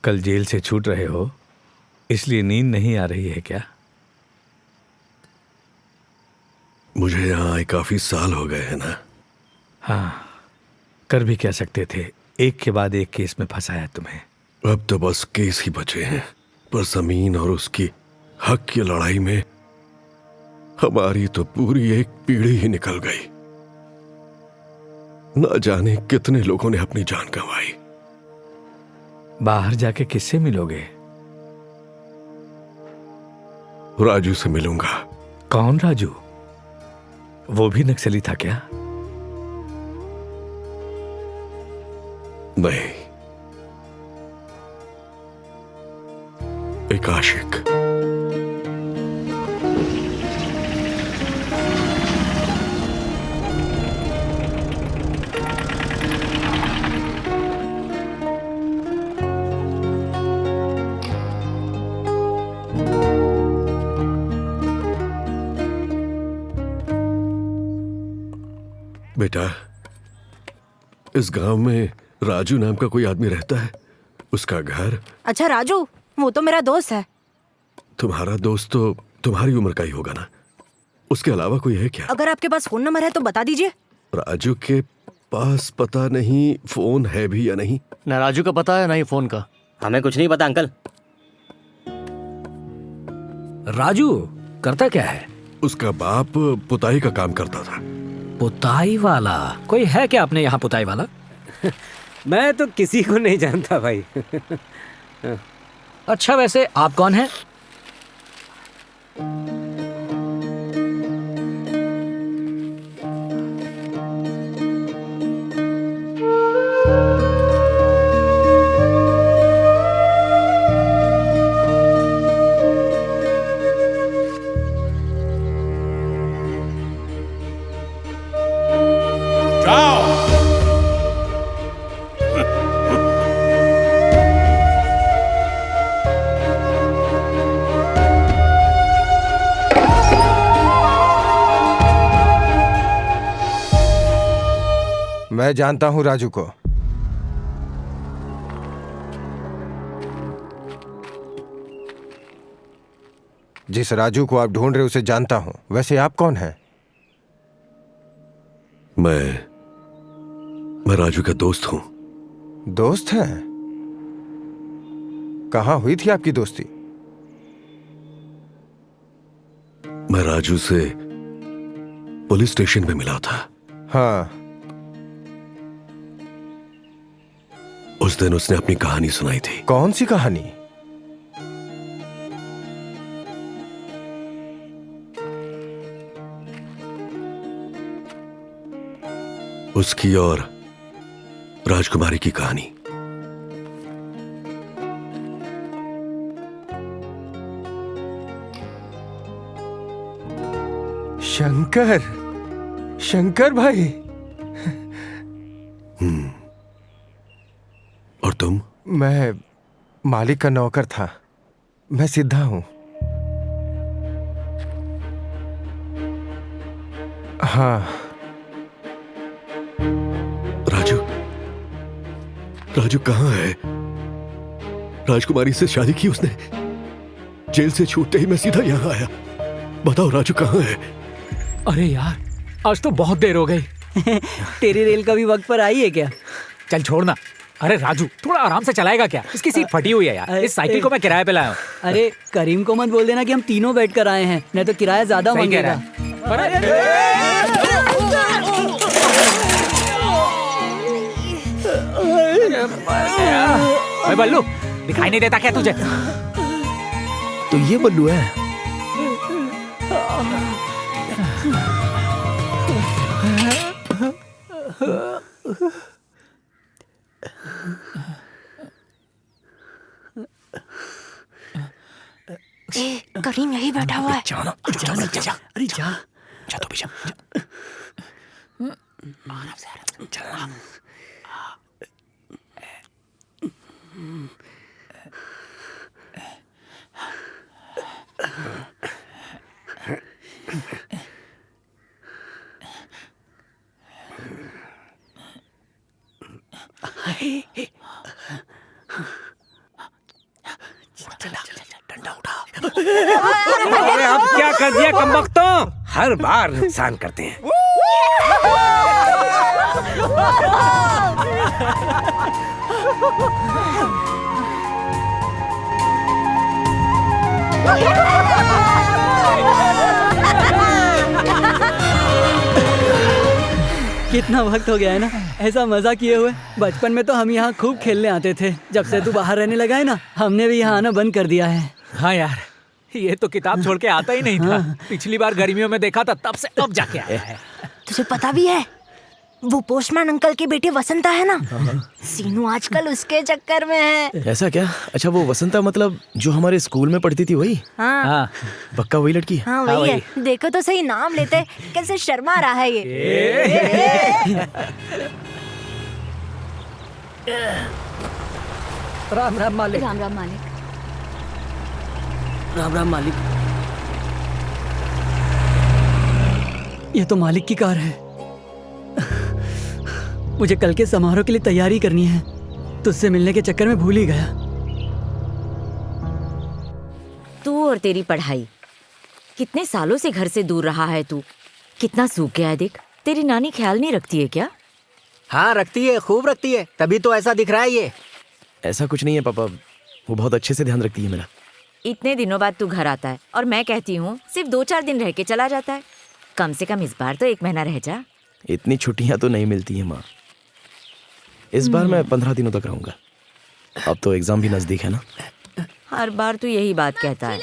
कल जेल से छूट रहे हो, इसलिए नींद नहीं आ रही है क्या? मुझे यहाँ आए काफी साल हो गए हैं ना। हाँ, कर भी क्या सकते थे, एक के बाद एक केस में फंसाया तुम्हें। अब तो बस केस ही बचे हैं, पर जमीन और उसकी हक की लड़ाई में हमारी तो पूरी एक पीढ़ी ही निकल गई। ना जाने कितने लोगों ने अपनी जान गंवाई। बाहर जाके किससे मिलोगे? राजू से मिलूंगा। कौन राजू? वो भी नक्सली था क्या? नहीं, एक आशिक। बेटा, इस गांव में राजू नाम का कोई आदमी रहता है। उसका घर। अच्छा राजू, वो तो मेरा दोस्त है। तुम्हारा दोस्त तो तुम्हारी उम्र का ही होगा ना। उसके अलावा कोई है क्या? अगर आपके पास फोन नंबर है तो बता दीजिए। राजू के पास पता नहीं फोन है भी या नहीं। ना राजू का पता है ना ही फोन का। हमें कुछ नहीं पता अंकल। राजू करता क्या है? उसका बाप पुताई का काम करता था। पुताई वाला? कोई है क्या अपने यहाँ पुताई वाला? मैं तो किसी को नहीं जानता भाई। अच्छा, वैसे आप कौन हैं? मैं जानता हूं राजू को। जिस राजू को आप ढूंढ रहे उसे जानता हूं। वैसे आप कौन हैं? मैं राजू का दोस्त हूं। दोस्त हैं? कहां हुई थी आपकी दोस्ती? मैं राजू से पुलिस स्टेशन पे मिला था। हाँ, उस दिन उसने अपनी कहानी सुनाई थी। कौन सी कहानी? उसकी और राजकुमारी की कहानी। शंकर, शंकर भाई। और तुम? मैं मालिक का नौकर था। मैं सिद्धा हूं। हाँ। राजू, राजू कहाँ है? राजकुमारी से शादी की उसने। जेल से छूटते ही मैं सीधा यहाँ आया। बताओ राजू कहाँ है? अरे यार, आज तो बहुत देर हो गई। तेरी रेल कभी वक्त पर आई है क्या? चल छोड़ना। अरे राजू, थोड़ा आराम से चलाएगा क्या? इसकी सीट फटी हुई है यार। इस साइकिल को मैं किराए पे लाया हूँ। अरे करीम को मत बोल देना कि हम तीनों बैठ कर आए हैं, नहीं तो किराया ज्यादा मांगेगा। अरे बल्लू, दिखाई नहीं देता क्या तुझे? तो ये बल्लू है। करीम यही बैठा हुआ है। जाना जाना जा, अरे जा। जा तो भी जा। आराम से चल। डंडा उठा। अरे अब क्या कर दिया कमबख्तों, हर बार नुकसान करते हैं। कितना वक्त हो गया है ना ऐसा मजा किए हुए। बचपन में तो हम यहाँ खूब खेलने आते थे। जब से तू बाहर रहने लगा है ना, हमने भी यहाँ आना बंद कर दिया है। हाँ यार, ये तो किताब छोड़ के आता ही नहीं था। पिछली बार गर्मियों में देखा था, तब से अब जाके आया है। तुझे पता भी है वो पोस्टमैन अंकल की बेटी वसंता है ना, सीनू आजकल उसके चक्कर में है। ऐसा क्या? अच्छा, वो वसंता मतलब जो हमारे स्कूल में पढ़ती थी वही? हाँ हाँ, पक्का वही लड़की है? हाँ वही है। देखो तो सही, नाम लेते कैसे शर्मा रहा है ये। राम राम मालिक। राम राम मालिक। राम राम मालिक। ये तो मालिक की कार है। मुझे कल के समारोह के लिए तैयारी करनी है। तुझसे मिलने के चक्कर में भूल ही गया। तू और तेरी पढ़ाई, कितने सालों से घर से दूर रहा है तू। कितना सूख गया है देख। तेरी नानी ख्याल नहीं रखती है क्या? हाँ रखती है, खूब रखती है, तभी तो ऐसा दिख रहा है ये। ऐसा कुछ नहीं है पापा, वो बहुत अच्छे से ध्यान रखती है मेरा। इतने दिनों बाद तू घर आता है और मैं कहती हूँ सिर्फ 2-4 दिन रह के चला जाता है। कम से कम इस बार तो 1 महीना रह जा। इतनी छुट्टियां तो नहीं मिलती है माँ। इस बार मैं 15 दिनों तक रहूंगा। अब तो एग्जाम भी नजदीक है ना। हर बार तू यही बात कहता है।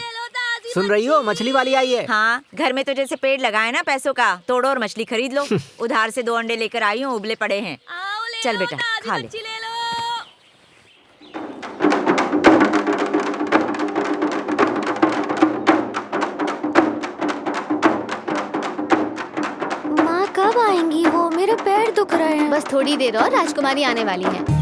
सुन रही हो, मछली वाली आई है। हाँ, घर में तो जैसे पेड़ लगाए ना पैसों का, तोड़ो और मछली खरीद लो। उधार से 2 अंडे लेकर आई हूँ, उबले पड़े हैं। चल बेटा खा ले। माँ कब आएंगी वो? मेरे पैर दुख रहे हैं। बस थोड़ी देर और, राजकुमारी आने वाली है।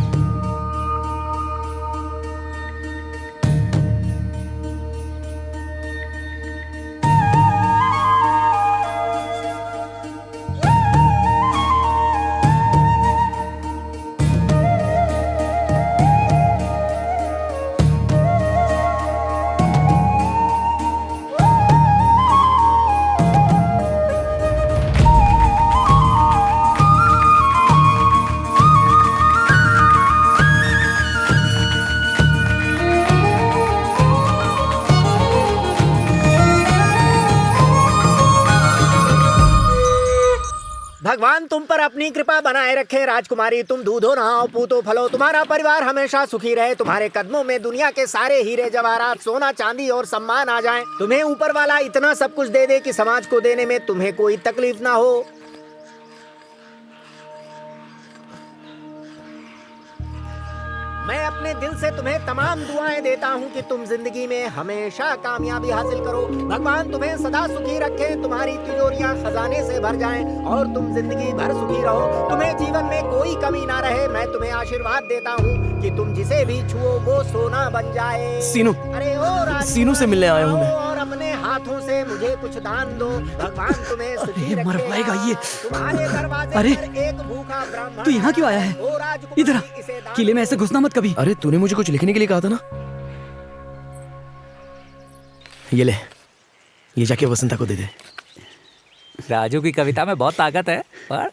भगवान तुम पर अपनी कृपा बनाए रखे। राजकुमारी, तुम दूधो नहाओ, पूतो फलो, तुम्हारा परिवार हमेशा सुखी रहे। तुम्हारे कदमों में दुनिया के सारे हीरे जवाहरात, सोना चांदी और सम्मान आ जाएं। तुम्हें ऊपर वाला इतना सब कुछ दे दे कि समाज को देने में तुम्हें कोई तकलीफ ना हो। मैं अपने दिल से तुम्हें तमाम दुआएं देता हूं कि तुम जिंदगी में हमेशा कामयाबी हासिल करो। भगवान तुम्हें सदा सुखी रखे, तुम्हारी तिजोरियां खजाने से भर जाएं और तुम जिंदगी भर सुखी रहो। तुम्हें जीवन में कोई कमी ना रहे। मैं तुम्हें आशीर्वाद देता हूं कि तुम जिसे भी छुओ वो सोना बन जाए। सीनू, अरे ओ सीनू से मिलने आया हूं मैं। और अपने हाथों से मुझे कुछ दान दो। भगवान तुम्हें सुखी रखे। मर पाएगा ये। तुम्हारे दरवाजे अरे, पर एक भूखा ब्राह्मण। तू यहाँ क्यों आया है? इधर आ। किले में ऐसे घुसना मत कभी। अरे तूने मुझे कुछ लिखने के लिए कहा था ना। ये ले, ये जाके वसंता को दे दे। राजू की कविता में बहुत ताकत है। पर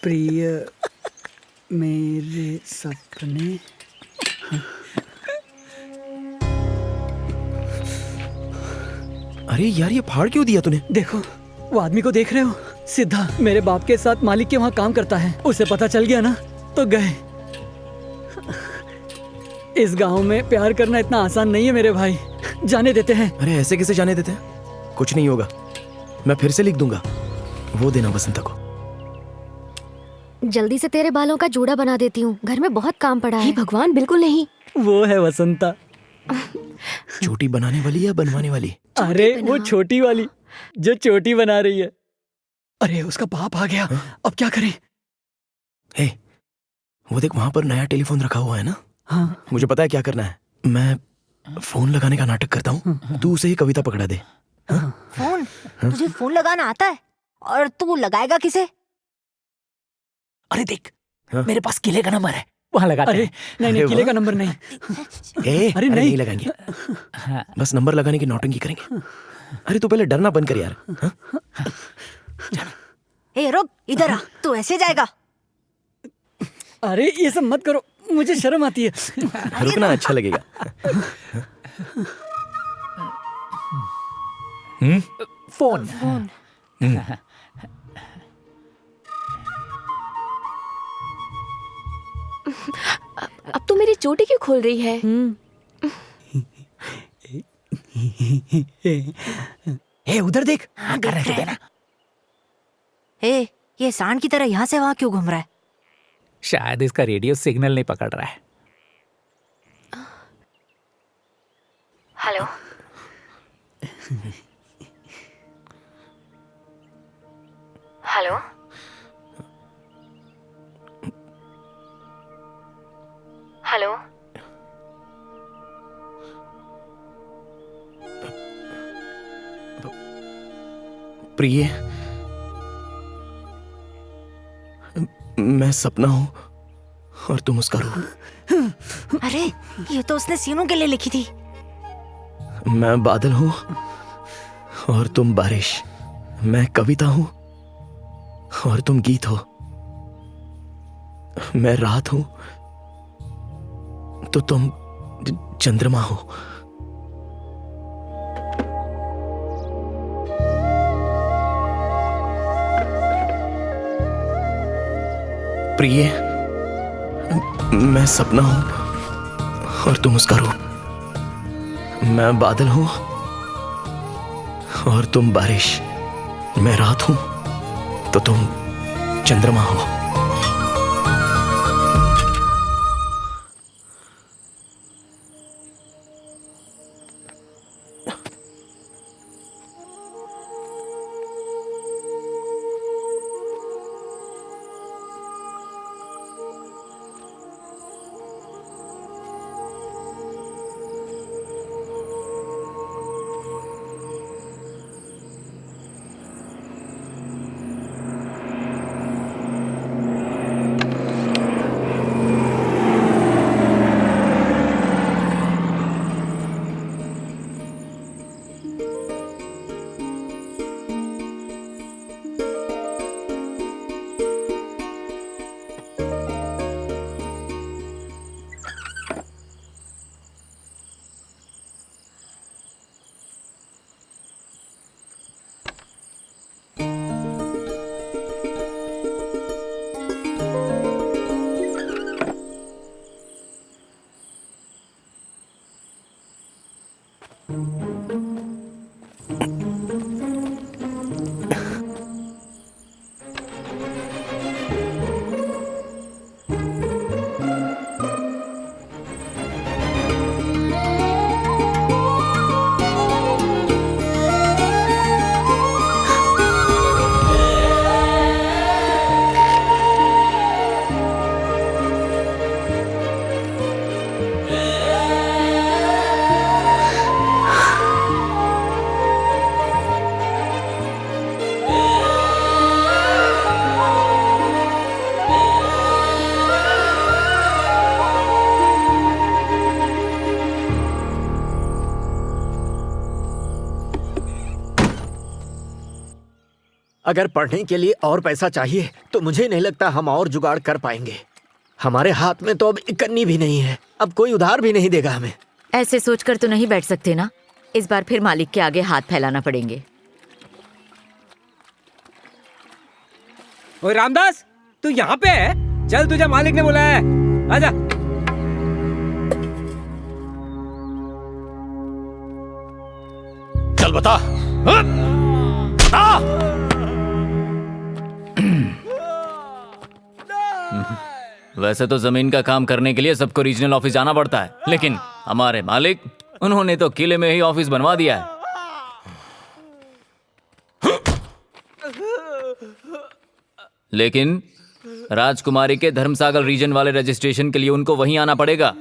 प्रिय मेरे सपने। अरे यार, ये फाड़ क्यों दिया तूने? देखो, वो आदमी को देख रहे हो? सिद्धा मेरे बाप के साथ मालिक के वहाँ काम करता है। उसे पता चल गया ना तो गए। इस गांव में प्यार करना इतना आसान नहीं है मेरे भाई। जाने देते हैं। अरे ऐसे कैसे जाने देते हैं? कुछ नहीं होगा, मैं फिर से लिख दूंगा। वो देना वसंता को। जल्दी से तेरे बालों का जूड़ा बना देती हूँ, घर में बहुत काम पड़ा है। भगवान, बिल्कुल नहीं। वो है वसंता। चोटी बनाने वाली या बनवाने वाली? अरे वो छोटी वाली जो चोटी बना रही है। अरे उसका बाप आ गया, अब क्या करें? हे, वो देख वहां पर नया टेलीफोन रखा हुआ है ना। हाँ। मुझे पता है क्या करना है। मैं फोन लगाने का नाटक करता हूँ, तू उसे ही कविता पकड़ा दे। फोन? तुझे फोन लगाना आता है? और तू लगाएगा किसे? अरे देख, मेरे पास किले का नंबर है, वहां लगाते अरे हैं। नहीं, किले का नंबर नहीं। अरे नहीं लगाएंगे, बस नंबर लगाने की नौटंकी करेंगे। अरे तू पहले डरना बंद कर यार। ए रुक, इधर आ, तू ऐसे जाएगा? अरे ये सब मत करो, मुझे शर्म आती है। रुकना, अच्छा लगेगा। फोन। अब तो मेरी चोटी क्यों खोल रही है? ए उधर देख, हाँ कर रहे थे ना। ए, ये सांड की तरह यहाँ से वहाँ क्यों घूम रहा है? शायद इसका रेडियो सिग्नल नहीं पकड़ रहा है। Hello, hello, hello. प्रिय, मैं सपना हूं और तुम उसका रूप। अरे ये तो उसने सीनू के लिए लिखी थी। मैं बादल हूं और तुम बारिश। मैं कविता हूं और तुम गीत हो। मैं रात हूं तो तुम चंद्रमा हो। प्रिय, मैं सपना हूं और तुम उसका रूप। मैं बादल हूं और तुम बारिश। मैं रात हूं तो तुम चंद्रमा हो। अगर पढ़ने के लिए और पैसा चाहिए तो मुझे नहीं लगता हम और जुगाड़ कर पाएंगे। हमारे हाथ में तो अब इकन्नी भी नहीं है, अब कोई उधार भी नहीं देगा हमें। ऐसे सोचकर तो नहीं बैठ सकते ना, इस बार फिर मालिक के आगे हाथ फैलाना पड़ेंगे। ओए रामदास, तू यहाँ पे है? चल, तुझे मालिक ने बुलाया है, आजा। चल बता, बता। वैसे तो जमीन का काम करने के लिए सबको रीजनल ऑफिस जाना पड़ता है, लेकिन हमारे मालिक, उन्होंने तो किले में ही ऑफिस बनवा दिया है। लेकिन राजकुमारी के धर्मसागर रीजन वाले रजिस्ट्रेशन के लिए उनको वहीं आना पड़ेगा,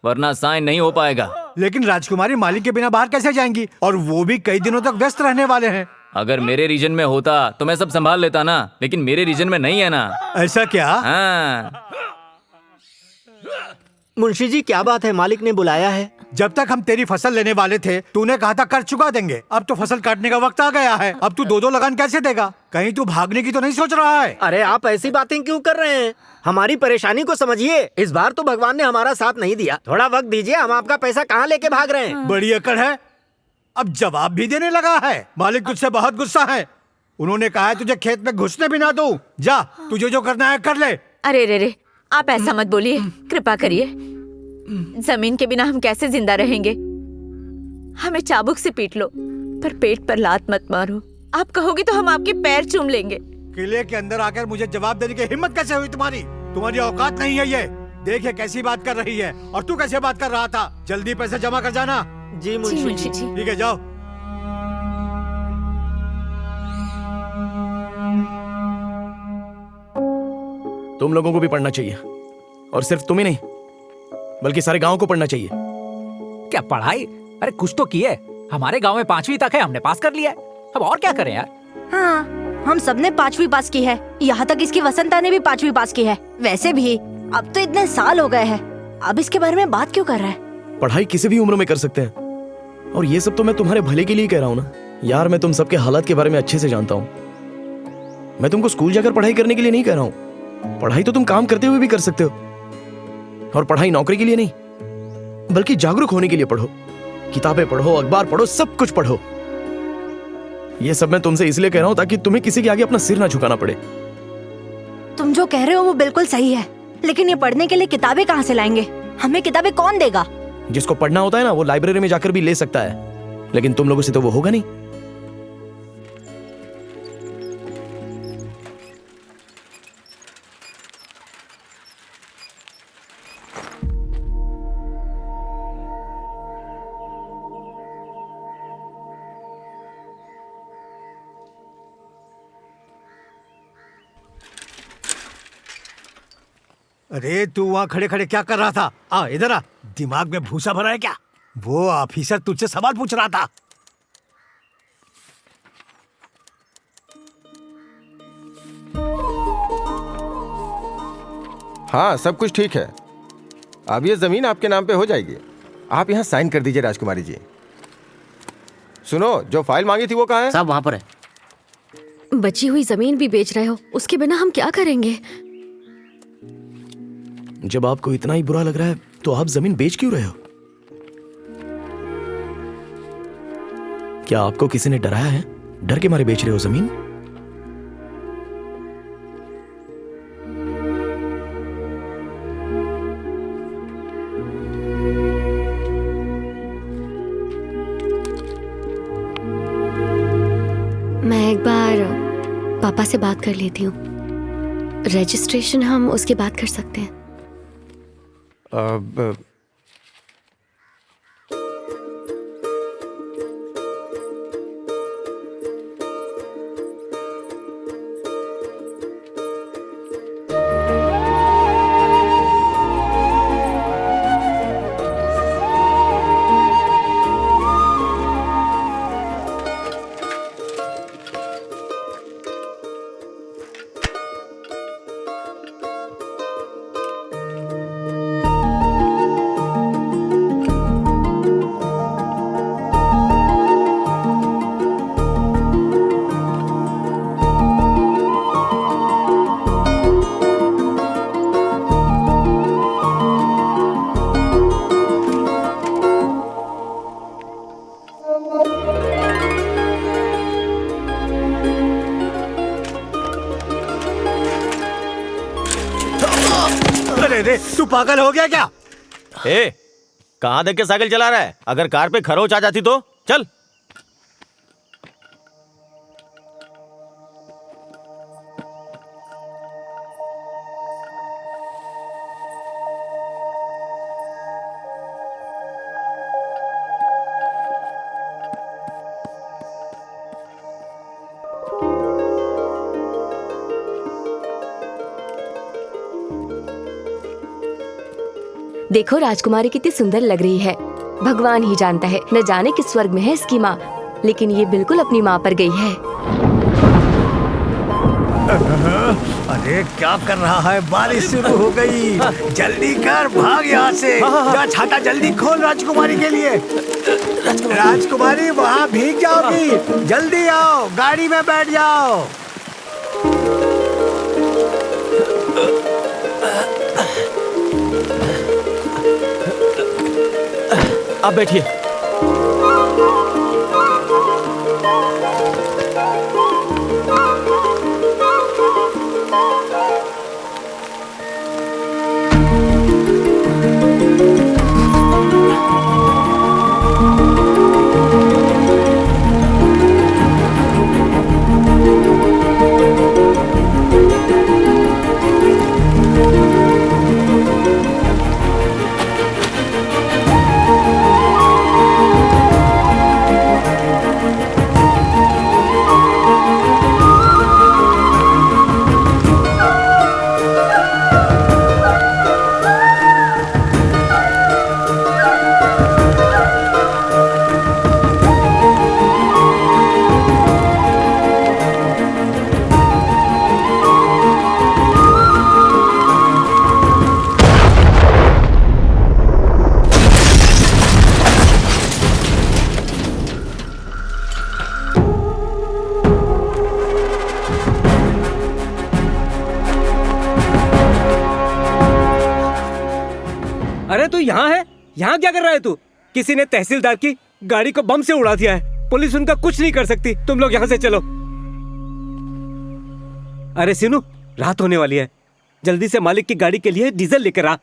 वरना साइन नहीं हो पाएगा। लेकिन राजकुमारी मालिक के बिना बाहर कैसे जाएंगी, और वो भी कई दिनों तक व्यस्त रहने वाले हैं। अगर मेरे रीजन में होता तो मैं सब संभाल लेता ना, लेकिन मेरे रीजन में नहीं है ना। ऐसा क्या? हाँ। मुंशी जी क्या बात है, मालिक ने बुलाया है। जब तक हम तेरी फसल लेने वाले थे तूने कहा था कर चुका देंगे, अब तो फसल काटने का वक्त आ गया है, अब तू 2-2 लगान कैसे देगा? कहीं तू भागने की तो नहीं सोच रहा है? अरे आप ऐसी बातें क्यों कर रहे हैं? हमारी परेशानी को समझिए। इस बार तो भगवान ने हमारा साथ नहीं दिया, थोड़ा वक्त दीजिए, हम आपका पैसा कहाँ लेके भाग रहे हैं। बड़ी अकड़ है, अब जवाब भी देने लगा है। मालिक तुझसे बहुत गुस्सा है, उन्होंने कहा है तुझे खेत में घुसने भी ना दूं। जा, तुझे जो करना है कर ले। अरे रे रे, आप ऐसा मत बोलिए, कृपा करिए। जमीन के बिना हम कैसे जिंदा रहेंगे? हमें चाबुक से पीट लो, पर पेट पर लात मत मारो। आप कहोगे तो हम आपके पैर चूम लेंगे। किले के अंदर आकर मुझे जवाब देने की हिम्मत कैसे हुई तुम्हारी? तुम्हारी औकात नहीं है ये। देख ये कैसी बात कर रही है, और तू कैसे बात कर रहा था? जल्दी पैसे जमा कर जाना। जी मुंशी जी। ठीक है, जाओ। तुम लोगों को भी पढ़ना चाहिए, और सिर्फ तुम ही नहीं बल्कि सारे गांव को पढ़ना चाहिए। क्या पढ़ाई? अरे कुछ तो की है। हमारे गांव में 5वीं तक है, हमने पास कर लिया है, अब और क्या करें यार। हाँ, हम सबने 5वीं पास की है, यहाँ तक इसकी वसंता ने भी 5वीं पास की है। वैसे भी अब तो इतने साल हो गए हैं, अब इसके बारे में बात क्यों कर रहा है? पढ़ाई किसी भी उम्र में कर सकते हैं, और ये सब तो मैं तुम्हारे भले के लिए कह रहा हूँ ना यार। मैं तुम सबके हालात के बारे में अच्छे से जानता हूँ। मैं तुमको स्कूल जाकर पढ़ाई करने के लिए नहीं कह रहा हूँ। पढ़ाई तो तुम काम करते हुए भी कर सकते हो, और पढ़ाई नौकरी के लिए नहीं बल्कि जागरूक होने के लिए पढ़ो। किताबें पढ़ो, अखबार पढ़ो, सब कुछ पढ़ो। ये सब मैं तुमसे इसलिए कह रहा हूं ताकि तुम्हें किसी के आगे अपना सिर ना झुकाना पड़े। तुम जो कह रहे हो वो बिल्कुल सही है, लेकिन ये पढ़ने के लिए किताबें कहाँ से लाएंगे? हमें किताबें कौन देगा? जिसको पढ़ना होता है ना वो लाइब्रेरी में जाकर भी ले सकता है, लेकिन तुम लोगों से तो वो होगा नहीं। अरे तू वहाँ खड़े खड़े क्या कर रहा था? आ इधर आ। दिमाग में भूसा भरा है क्या? वो ऑफिसर तुझसे सवाल पूछ रहा था। हाँ, सब कुछ ठीक है। अब ये जमीन आपके नाम पे हो जाएगी। आप यहाँ साइन कर दीजिए राजकुमारी जी। सुनो, जो फाइल मांगी थी वो कहाँ है? सब वहाँ पर है। बची हुई जमीन भी बेच रहे हो, उसके बिना हम क्या करेंगे? जब आपको इतना ही बुरा लग रहा है तो आप जमीन बेच क्यों रहे हो? क्या आपको किसी ने डराया है? डर के मारे बेच रहे हो जमीन? मैं एक बार पापा से बात कर लेती हूँ। रजिस्ट्रेशन हम उसके बाद कर सकते हैं। अब अरे तू पागल हो गया क्या? कहाँ देख के साइकिल चला रहा है? अगर कार पे खरोच आ जाती तो चल। देखो राजकुमारी कितनी सुंदर लग रही है। भगवान ही जानता है, न जाने किस स्वर्ग में है इसकी माँ, लेकिन ये बिल्कुल अपनी माँ पर गई है। अरे क्या कर रहा है? बारिश शुरू हो गई, जल्दी कर, भाग यहाँ से। जा छाता जल्दी खोल राजकुमारी के लिए। राजकुमारी वहाँ भीग जाओगी, जल्दी आओ, गाड़ी में बैठ जाओ। आप बैठिए। अरे तू यहाँ है? यहाँ क्या कर रहा है तू? किसी ने तहसीलदार की गाड़ी को बम से उड़ा दिया है। पुलिस उनका कुछ नहीं कर सकती। तुम लोग यहाँ से चलो। अरे सिनू, रात होने वाली है, जल्दी से मालिक की गाड़ी के लिए डीजल लेकर आ।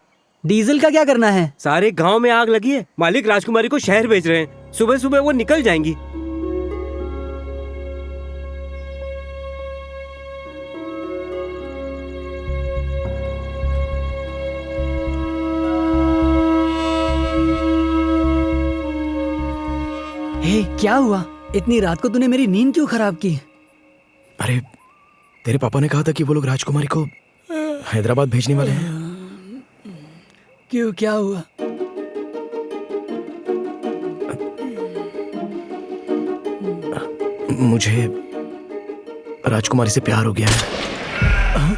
डीजल का क्या करना है? सारे गांव में आग लगी है, मालिक राजकुमारी को शहर भेज रहे हैं। सुबह सुबह वो निकल जाएंगी। हे, क्या हुआ? इतनी रात को तूने मेरी नींद क्यों खराब की? अरे तेरे पापा ने कहा था कि वो लोग राजकुमारी को हैदराबाद भेजने वाले हैं। क्यों, क्या हुआ? मुझे राजकुमारी से प्यार हो गया है।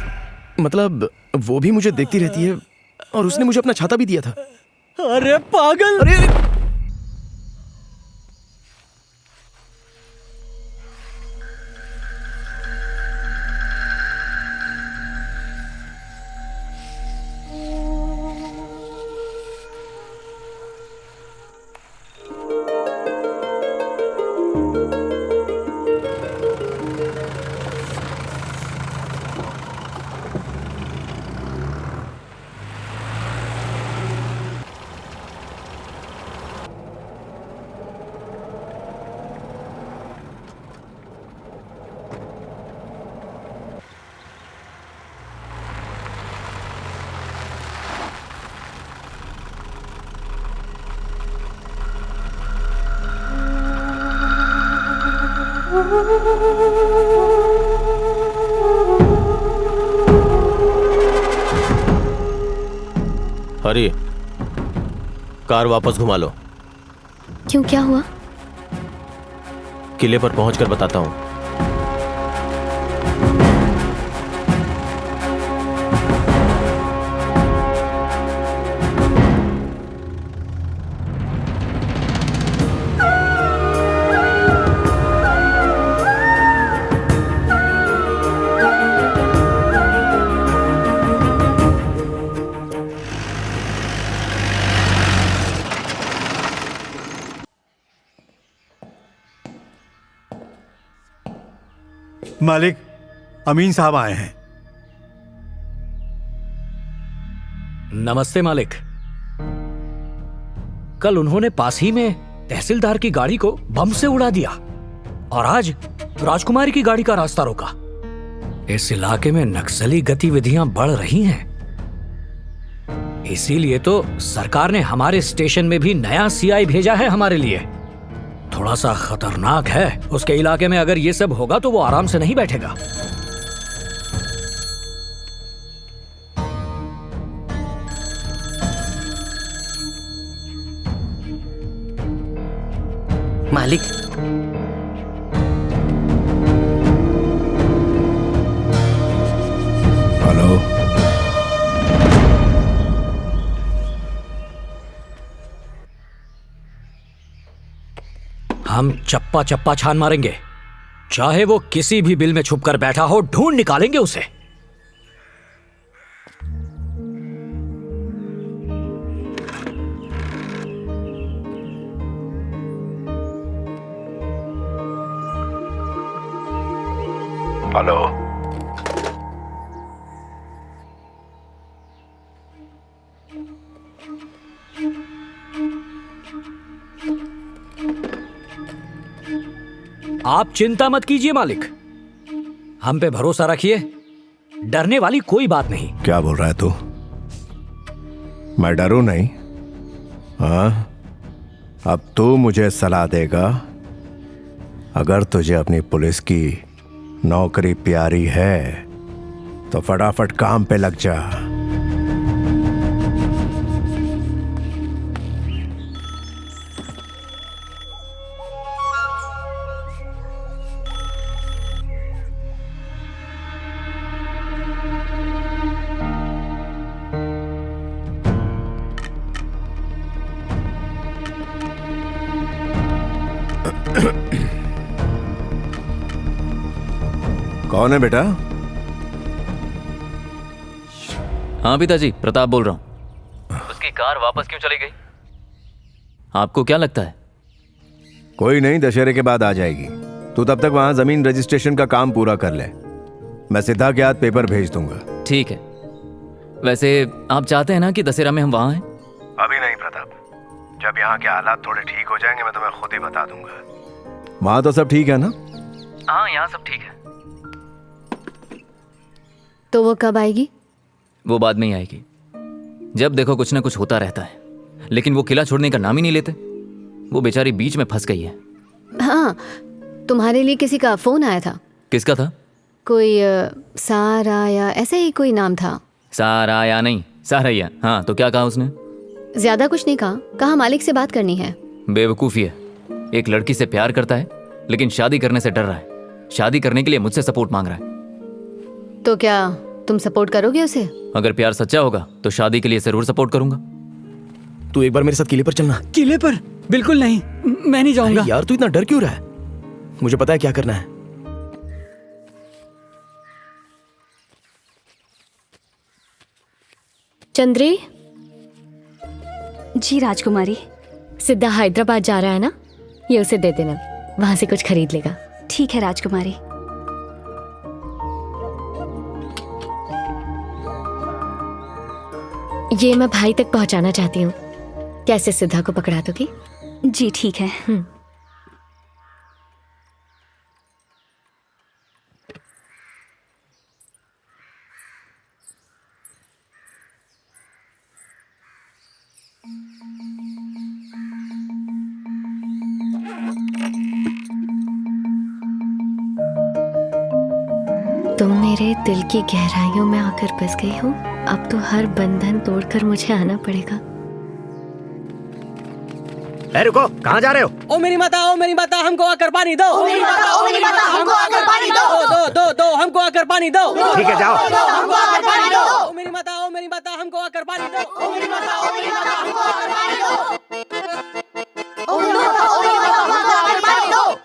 मतलब वो भी मुझे देखती रहती है और उसने मुझे अपना छाता भी दिया था। अरे पागल! अरे हरी, कार वापस घुमा लो। क्यों, क्या हुआ? किले पर पहुंचकर बताता हूं। मालिक, अमीन साहब आए हैं। नमस्ते मालिक। कल उन्होंने पास ही में तहसीलदार की गाड़ी को बम से उड़ा दिया और आज राजकुमारी की गाड़ी का रास्ता रोका। इस इलाके में नक्सली गतिविधियां बढ़ रही हैं। इसीलिए तो सरकार ने हमारे स्टेशन में भी नया सीआई भेजा है हमारे लिए। थोड़ा सा खतरनाक है। उसके इलाके में अगर ये सब होगा तो वो आराम से नहीं बैठेगा। मालिक, हेलो। हम चप्पा चप्पा छान मारेंगे, चाहे वो किसी भी बिल में छुपकर बैठा हो, ढूंढ निकालेंगे उसे। हेलो। आप चिंता मत कीजिए मालिक, हम पे भरोसा रखिए, डरने वाली कोई बात नहीं। क्या बोल रहा है तू? मैं डरूं नहीं? हाँ, अब तू मुझे सलाह देगा। अगर तुझे अपनी पुलिस की नौकरी प्यारी है तो फटाफट काम पे लग जा। कौन है बेटा? हाँ पिताजी, प्रताप बोल रहा हूँ। उसकी कार वापस क्यों चली गई? आपको क्या लगता है? कोई नहीं, दशहरे के बाद आ जाएगी। तू तब तक वहां जमीन रजिस्ट्रेशन का काम पूरा कर ले, मैं सिद्धा के हाथ पेपर भेज दूंगा। ठीक है। वैसे आप चाहते हैं ना कि दशहरा में हम वहां हैं? अभी नहीं प्रताप, जब यहाँ के हालात थोड़े ठीक हो जाएंगे मैं तुम्हें खुद ही बता दूंगा। वहां तो सब ठीक है ना? हाँ, यहाँ सब ठीक है। तो वो कब आएगी? वो बाद में ही आएगी। जब देखो कुछ ना कुछ होता रहता है, लेकिन वो किला छोड़ने का नाम ही नहीं लेते। वो बेचारी बीच में फंस गई है। हाँ, तुम्हारे लिए किसी का फोन आया था। किसका था? कोई सारा या ऐसे ही कोई नाम था। सारा या नहीं, सारैया। हाँ, तो क्या कहा उसने? ज्यादा कुछ नहीं कहा मालिक से बात करनी है। बेवकूफ़ी है। एक लड़की से प्यार करता है लेकिन शादी करने से डर रहा है। शादी करने के लिए मुझसे सपोर्ट मांग रहा है। तो क्या तुम सपोर्ट करोगे उसे? अगर प्यार सच्चा होगा तो शादी के लिए जरूर सपोर्ट करूंगा। तू एक बार मेरे साथ किले पर चलना। किले पर? बिल्कुल नहीं, मैं नहीं जाऊंगा। यार तू इतना डर क्यों रहा है? मुझे पता है क्या करना है। चंद्री। जी राजकुमारी। सिद्धा हैदराबाद जा रहा है ना, ये उसे दे देना, वहां से कुछ खरीद लेगा। ठीक है राजकुमारी। ये मैं भाई तक पहुंचाना चाहती हूँ, कैसे सिद्धा को पकड़ा दोगी? जी ठीक है। तुम मेरे दिल की गहराइयों में आकर बस गई हो। अब तो हर बंधन तोड़कर मुझे आना पड़ेगा। रुको, कहाँ जा रहे हो? ओ मेरी माता, ओ मेरी माता, हमको आकर पानी दो। ओ मेरी माता, ओ मेरी माता, हमको आकर पानी दो। दो, हमको आकर पानी दो। ठीक है, जाओ। हमको आकर पानी दो। ओ मेरी माता, ओ मेरी माता, हमको आकर पानी दो। ओ मेरी माता, ओ मेरी माता, हमको आकर पानी दो। ओ मेरी माता, ओ मेरी माता, हमको आकर पानी दो।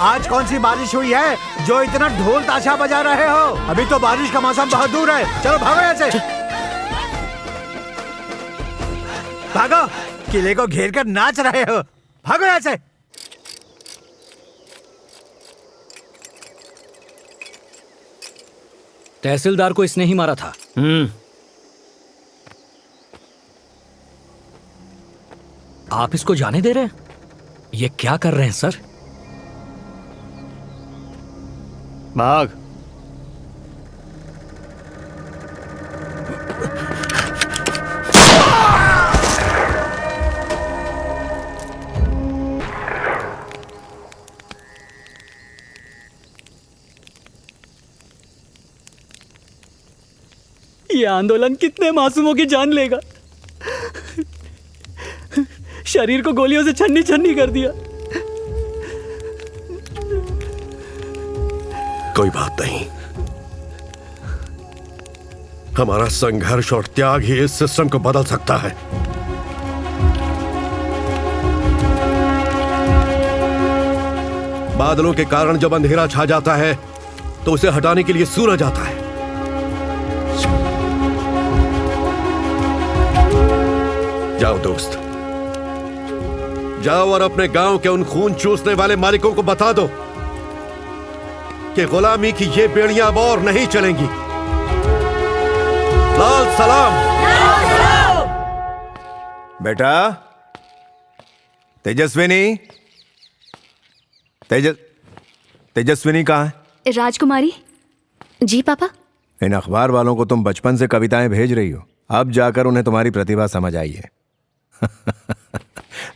आज कौन सी बारिश हुई है जो इतना ढोल ताशा बजा रहे हो? अभी तो बारिश का मौसम बहुत दूर है। चलो भागो यहाँ से। भागो, किले को घेर कर नाच रहे हो। भागो यहाँ से। तहसीलदार को इसने ही मारा था। आप इसको जाने दे रहे हैं? ये क्या कर रहे हैं सर? भाग। ये आंदोलन कितने मासूमों की जान लेगा। शरीर को गोलियों से छन्नी छन्नी कर दिया। कोई बात नहीं, हमारा संघर्ष और त्याग ही इस सिस्टम को बदल सकता है। बादलों के कारण जब अंधेरा छा जाता है तो उसे हटाने के लिए सूरज आता है। जाओ दोस्त, जाओ और अपने गांव के उन खून चूसने वाले मालिकों को बता दो कि गुलामी की ये बेड़ियां अब और नहीं चलेंगी। लाल सलाम। बेटा तेजस्विनी, तेजस्विनी कहाँ है? राजकुमारी जी पापा। इन अखबार वालों को तुम बचपन से कविताएं भेज रही हो, अब जाकर उन्हें तुम्हारी प्रतिभा समझ आई है।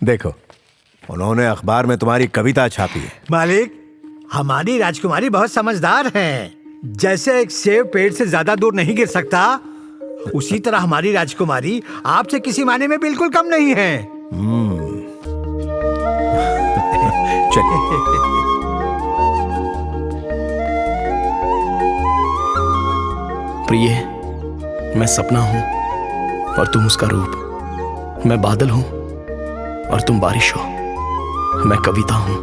देखो, उन्होंने अखबार में तुम्हारी कविता छापी है। मालिक, हमारी राजकुमारी बहुत समझदार है। जैसे एक सेब पेड़ से ज्यादा दूर नहीं गिर सकता, उसी तरह हमारी राजकुमारी आपसे किसी मायने में बिल्कुल कम नहीं है। चलिए। प्रिय, मैं सपना हूं और तुम उसका रूप। मैं बादल हूं और तुम बारिश हो। मैं कविता हूं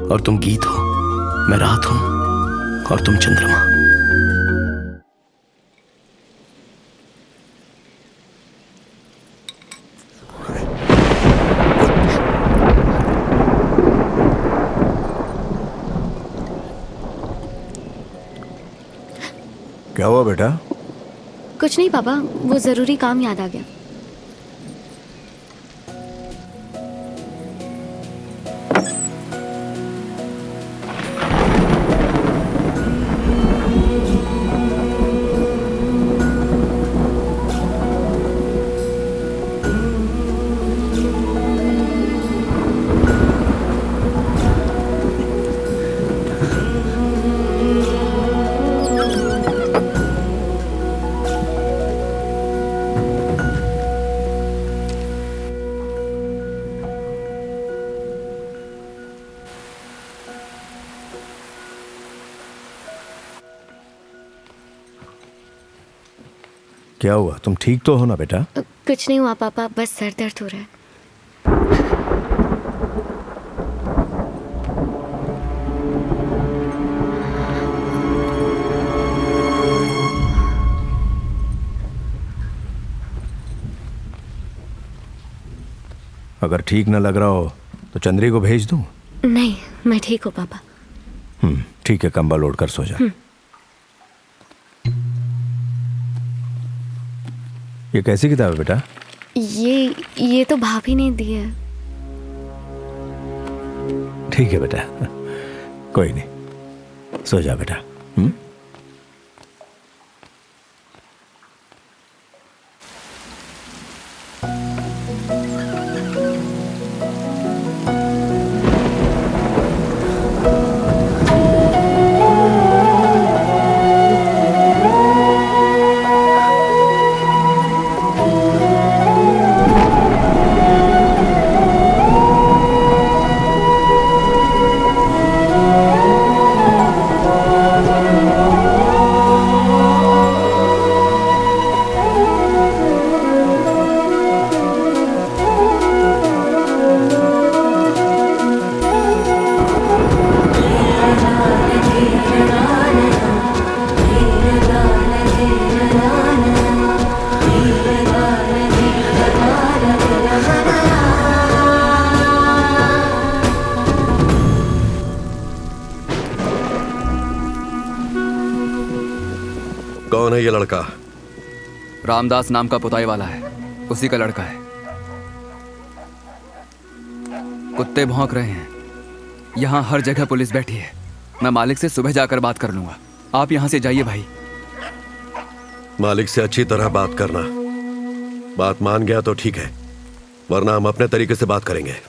और तुम गीत हो। मैं रात हूं और तुम चंद्रमा। क्या हुआ बेटा? कुछ नहीं पापा, वो जरूरी काम याद आ गया। क्या हुआ? तुम ठीक तो हो ना बेटा? कुछ नहीं हुआ पापा, बस सर दर्द हो रहा है। अगर ठीक न लग रहा हो तो चंद्री को भेज दूं? नहीं, मैं ठीक हूँ पापा। ठीक है, कंबल ओढ़ कर सो जा। ये कैसी किताब है बेटा? ये तो भाभी ने दी है। ठीक है बेटा, कोई नहीं, सो जा बेटा। कौन है ये लड़का? रामदास नाम का पुताई वाला है, उसी का लड़का है। कुत्ते भौंक रहे हैं। यहाँ हर जगह पुलिस बैठी है। मैं मालिक से सुबह जाकर बात कर लूंगा। आप यहाँ से जाइए भाई। मालिक से अच्छी तरह बात करना। बात मान गया तो ठीक है, वरना हम अपने तरीके से बात करेंगे।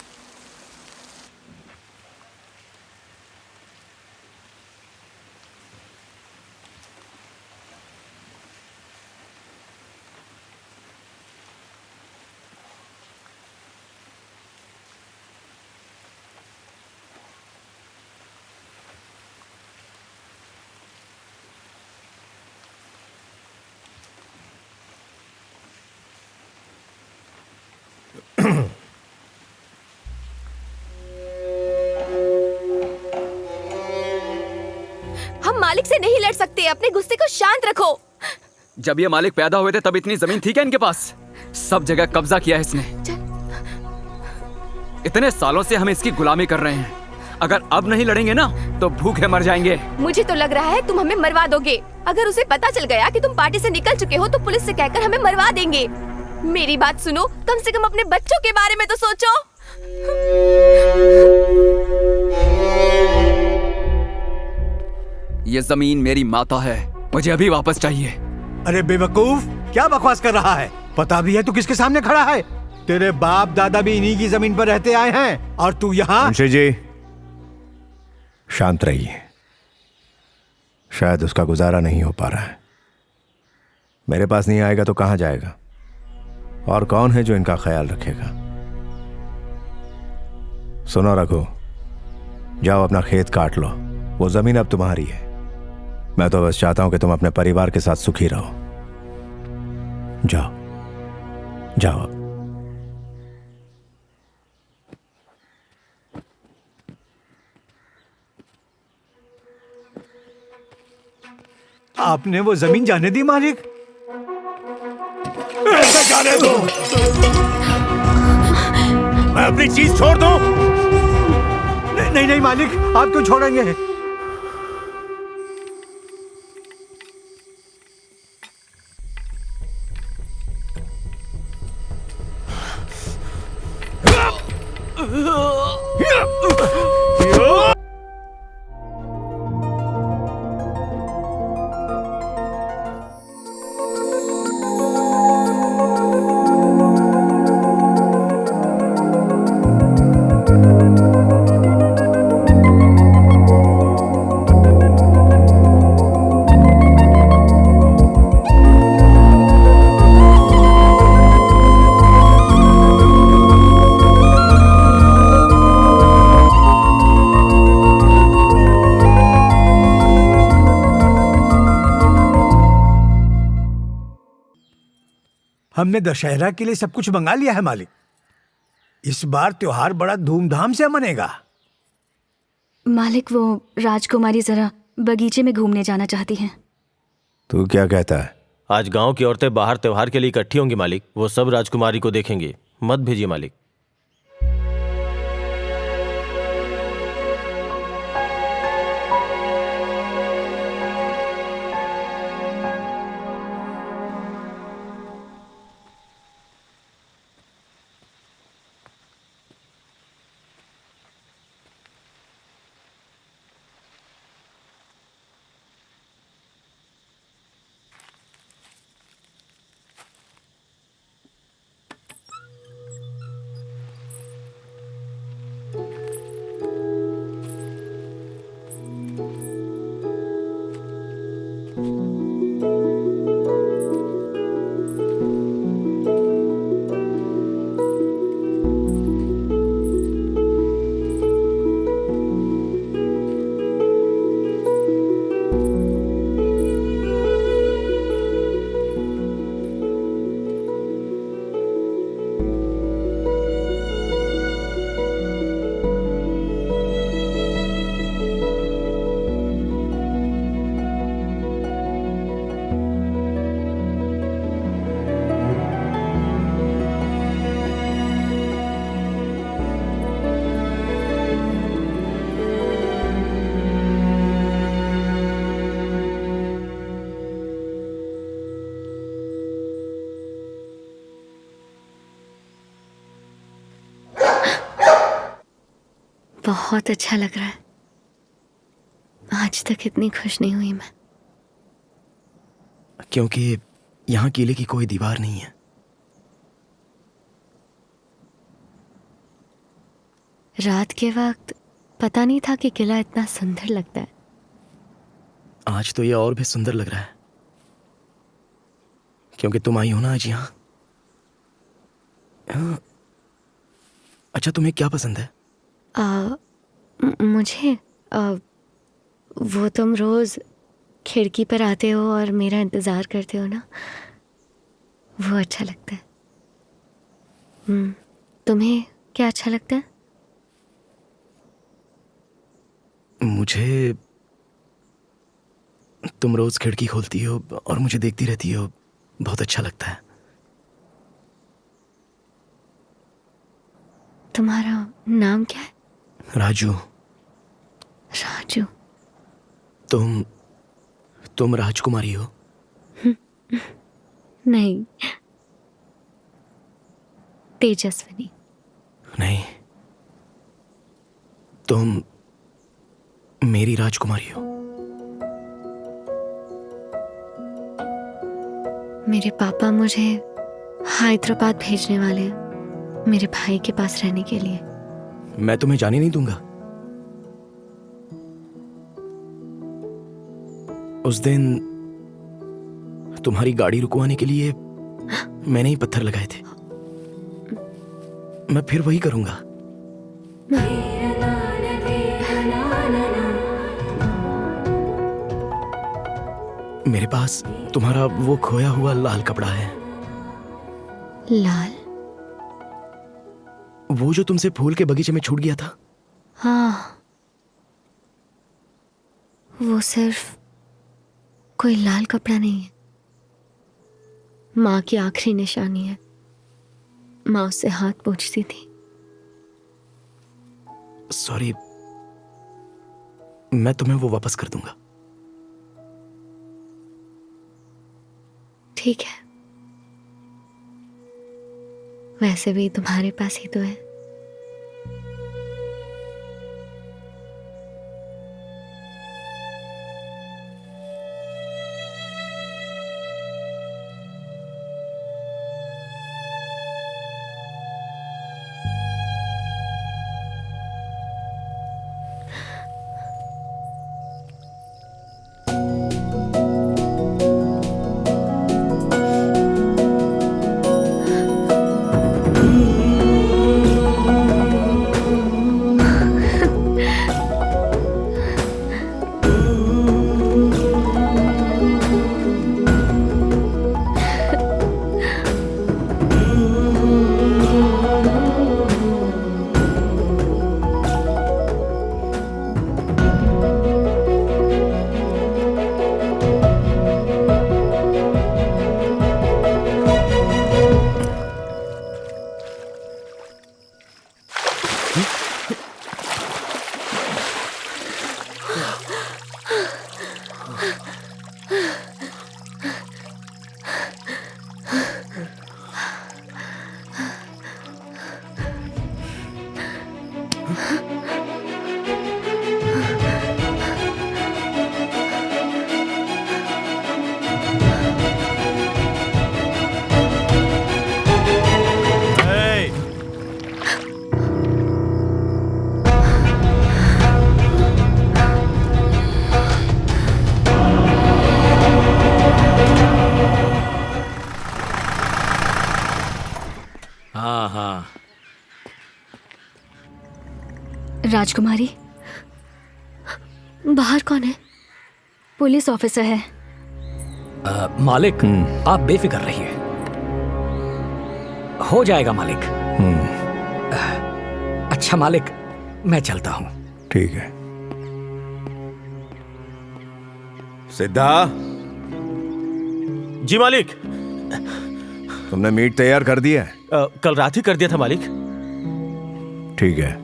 हम मालिक से नहीं लड़ सकते, अपने गुस्से को शांत रखो। जब ये मालिक पैदा हुए थे तब इतनी जमीन थी क्या इनके पास? सब जगह कब्जा किया है इसने। इतने सालों से हम इसकी गुलामी कर रहे हैं। अगर अब नहीं लड़ेंगे ना तो भूखे मर जाएंगे। मुझे तो लग रहा है तुम हमें मरवा दोगे। अगर उसे पता चल गया कि तुम पार्टी से निकल चुके हो तो पुलिस से कहकर हमें मरवा देंगे। मेरी बात सुनो, कम से कम अपने बच्चों के बारे में तो सोचो। ये जमीन मेरी माता है, मुझे अभी वापस चाहिए। अरे बेवकूफ, क्या बकवास कर रहा है? पता भी है तू किसके सामने खड़ा है? तेरे बाप दादा भी इन्हीं की जमीन पर रहते आए हैं और तू यहाँ। मुंशी जी शांत रहिए, शायद उसका गुजारा नहीं हो पा रहा है। मेरे पास नहीं आएगा तो कहां जाएगा? और कौन है जो इनका ख्याल रखेगा? सुनो रघु, जाओ अपना खेत काट लो, वो जमीन अब तुम्हारी है। मैं तो बस चाहता हूं कि तुम अपने परिवार के साथ सुखी रहो। जाओ जाओ अब। आपने वो जमीन जाने दी मालिक? ऐसे जाने दो, मैं अपनी चीज छोड़ दूं? नहीं नहीं मालिक, आप क्यों छोड़ेंगे? हमने दशहरा के लिए सब कुछ मंगा लिया है मालिक। इस बार त्योहार बड़ा धूमधाम से मनेगा। मालिक, वो राजकुमारी जरा बगीचे में घूमने जाना चाहती हैं। तू क्या कहता है? आज गांव की औरतें बाहर त्योहार के लिए इकट्ठी होंगी मालिक। वो सब राजकुमारी को देखेंगे। मत भेजिए मालिक। बहुत अच्छा लग रहा है। आज तक इतनी खुश नहीं हुई मैं। क्योंकि यहाँ किले की कोई दीवार नहीं है। रात के वक्त पता नहीं था कि किला इतना सुंदर लगता है। आज तो ये और भी सुंदर लग रहा है क्योंकि तुम आई हो ना आज यहाँ। अच्छा, तुम्हें क्या पसंद है? मुझे वो तुम रोज खिड़की पर आते हो और मेरा इंतजार करते हो ना, वो अच्छा लगता है। तुम्हें क्या अच्छा लगता है? मुझे तुम रोज खिड़की खोलती हो और मुझे देखती रहती हो, बहुत अच्छा लगता है। तुम्हारा नाम क्या है? राजू। राजू। तुम राजकुमारी हो? नहीं, तेजस्विनी। नहीं, तुम मेरी राजकुमारी हो। मेरे पापा मुझे हैदराबाद भेजने वाले हैं, मेरे भाई के पास रहने के लिए। मैं तुम्हें जाने नहीं दूंगा। उस दिन तुम्हारी गाड़ी रुकवाने के लिए मैंने ही पत्थर लगाए थे। मैं फिर वही करूंगा। मेरे पास तुम्हारा वो खोया हुआ लाल कपड़ा है। लाल? वो जो तुमसे फूल के बगीचे में छूट गया था। हाँ, वो सिर्फ कोई लाल कपड़ा नहीं है, माँ की आखिरी निशानी है। माँ उससे हाथ पोंछती थी। सॉरी, मैं तुम्हें वो वापस कर दूंगा। ठीक है, वैसे भी तुम्हारे पास ही तो है। राजकुमारी, बाहर कौन है? पुलिस ऑफिसर है। मालिक, आप बेफिक्र रहिए, हो जाएगा मालिक। अच्छा मालिक, मैं चलता हूं। ठीक है। सिद्धा। जी मालिक। तुमने मीट तैयार कर दिया है? कल रात ही कर दिया था मालिक। ठीक है,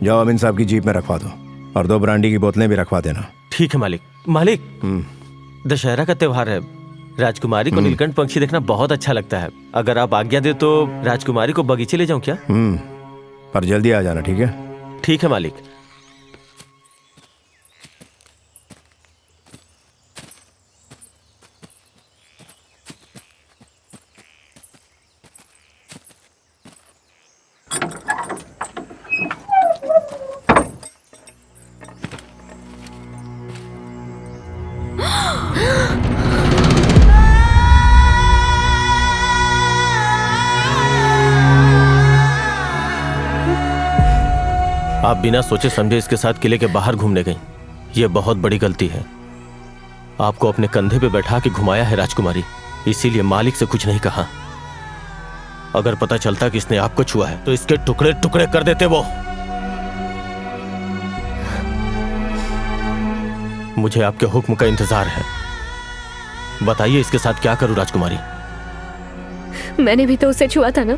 जाओ अमीन साहब की जीप में रखवा दो और 2 ब्रांडी की बोतलें भी रखवा देना। ठीक है मालिक। मालिक, दशहरा का त्योहार है, राजकुमारी को नीलकंठ पंछी देखना बहुत अच्छा लगता है। अगर आप आज्ञा दे तो राजकुमारी को बगीचे ले जाऊं क्या? पर जल्दी आ जाना, ठीक है? ठीक है मालिक। आप बिना सोचे समझे इसके साथ किले के बाहर घूमने गई, यह बहुत बड़ी गलती है। आपको अपने कंधे पे बैठा के घुमाया है राजकुमारी, इसीलिए मालिक से कुछ नहीं कहा। अगर पता चलता कि इसने आपको छुआ है तो इसके टुकड़े टुकड़े कर देते वो। मुझे आपके हुक्म का इंतजार है। बताइए इसके साथ क्या करूं राजकुमारी? मैंने भी तो उसे छुआ था ना।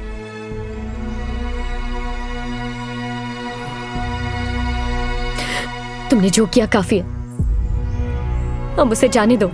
तुमने जो किया काफी है, अब उसे जाने दो।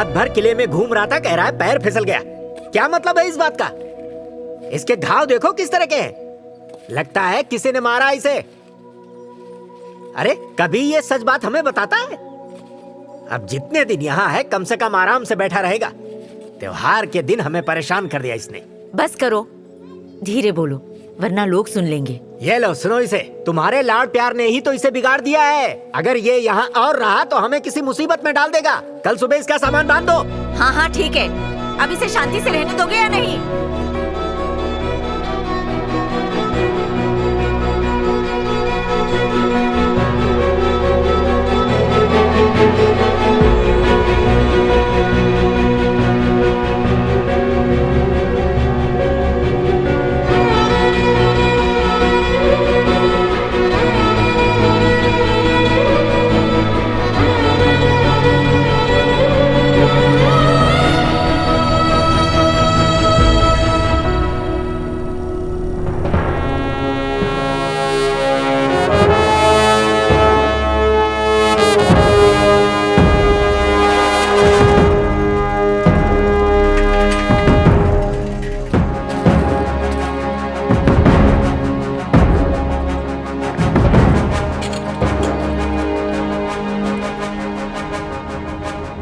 भर किले में घूम रहा था, कह रहा है पैर फिसल गया। क्या मतलब है इस बात का? इसके घाव देखो किस तरह के हैं। लगता है किसी ने मारा इसे। अरे कभी ये सच बात हमें बताता है? अब जितने दिन यहाँ है कम से कम आराम से बैठा रहेगा। त्योहार के दिन हमें परेशान कर दिया इसने। बस करो, धीरे बोलो वरना लोग सुन लेंगे। ये लो सुनो इसे। तुम्हारे लाड प्यार ने ही तो इसे बिगाड़ दिया है। अगर ये यहाँ और रहा तो हमें किसी मुसीबत में डाल देगा। कल सुबह इसका सामान बांध दो। हाँ हाँ ठीक है, अब इसे शांति से रहने दोगे या नहीं?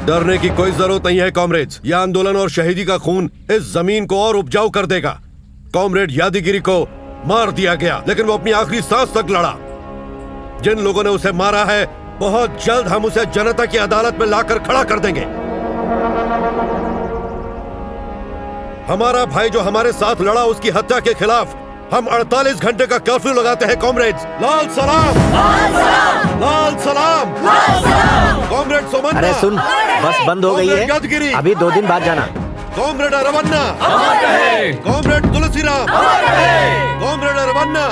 डरने की कोई जरूरत नहीं है कॉमरेड्स। यह आंदोलन और शहीदी का खून इस जमीन को और उपजाऊ कर देगा। कॉमरेड यादगिरी को मार दिया गया, लेकिन वो अपनी आखिरी सांस तक लड़ा। जिन लोगों ने उसे मारा है, बहुत जल्द हम उसे जनता की अदालत में लाकर खड़ा कर देंगे। हमारा भाई जो हमारे साथ लड़ा, उसकी हत्या के खिलाफ हम 48 घंटे का कर्फ्यू लगाते हैं कॉमरेड्स। लाल सलाम, लाल सलाम, लाल सलाम, लाल सलाम। कॉमरेड सोमन्ना। अरे सुन, बस बंद हो गई है, अभी 2 दिन बाद जाना। Comrade Aravanna, comrade Tulsiram, comrade Aravanna,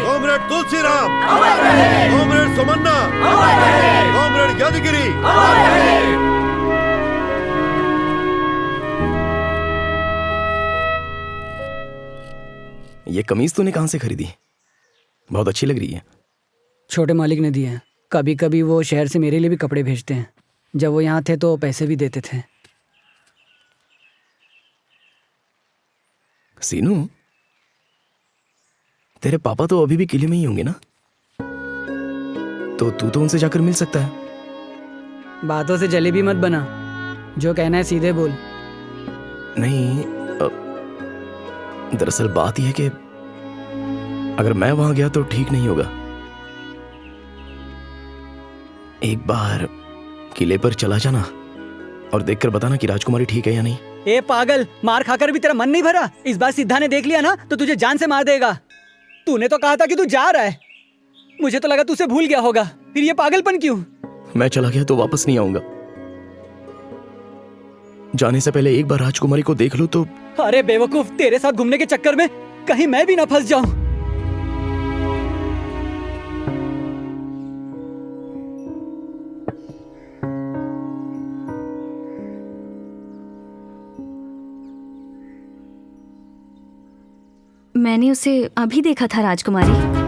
comrade Tulsiram, comrade Somanna, comrade Yadagiri. ये कमीज तूने कहाँ से खरीदी? बहुत अच्छी लग रही है। छोटे मालिक ने दिए हैं। कभी कभी वो शहर से मेरे लिए भी कपड़े भेजते हैं। जब वो यहाँ थे तो पैसे भी देते थे। सीनू, तेरे पापा तो अभी भी किले में ही होंगे ना? तो तू तो उनसे जाकर मिल सकता है। बातों से जलेबी मत बना, जो कहना है सीधे बोल। नहीं, दरअसल बात यह है कि अगर मैं वहां गया तो ठीक नहीं होगा। एक बार किले पर चला जाना और देखकर बताना कि राजकुमारी ठीक है या नहीं। ए पागल, मार खाकर भी तेरा मन नहीं भरा? इस बार सिद्धा ने देख लिया ना तो तुझे जान से मार देगा। तूने तो कहा था कि तू जा रहा है। मुझे तो लगा तू उसे भूल गया होगा। फिर ये पागलपन क्यों? मैं चला गया तो वापस नहीं आऊंगा। जाने से पहले एक बार राजकुमारी को देख लो तो। अरे बेवकूफ, तेरे साथ घूमने के चक्कर में कहीं मैं भी ना फंस जाऊं। मैंने उसे अभी देखा था राजकुमारी।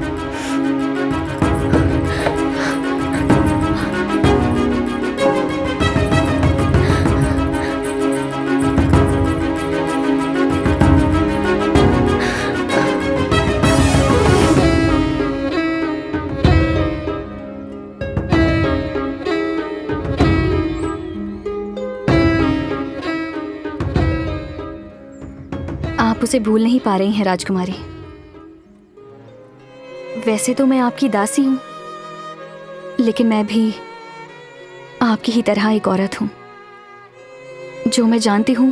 आप उसे भूल नहीं पा रही हैं राजकुमारी। वैसे तो मैं आपकी दासी हूं, लेकिन मैं भी आपकी ही तरह एक औरत हूं। जो मैं जानती हूं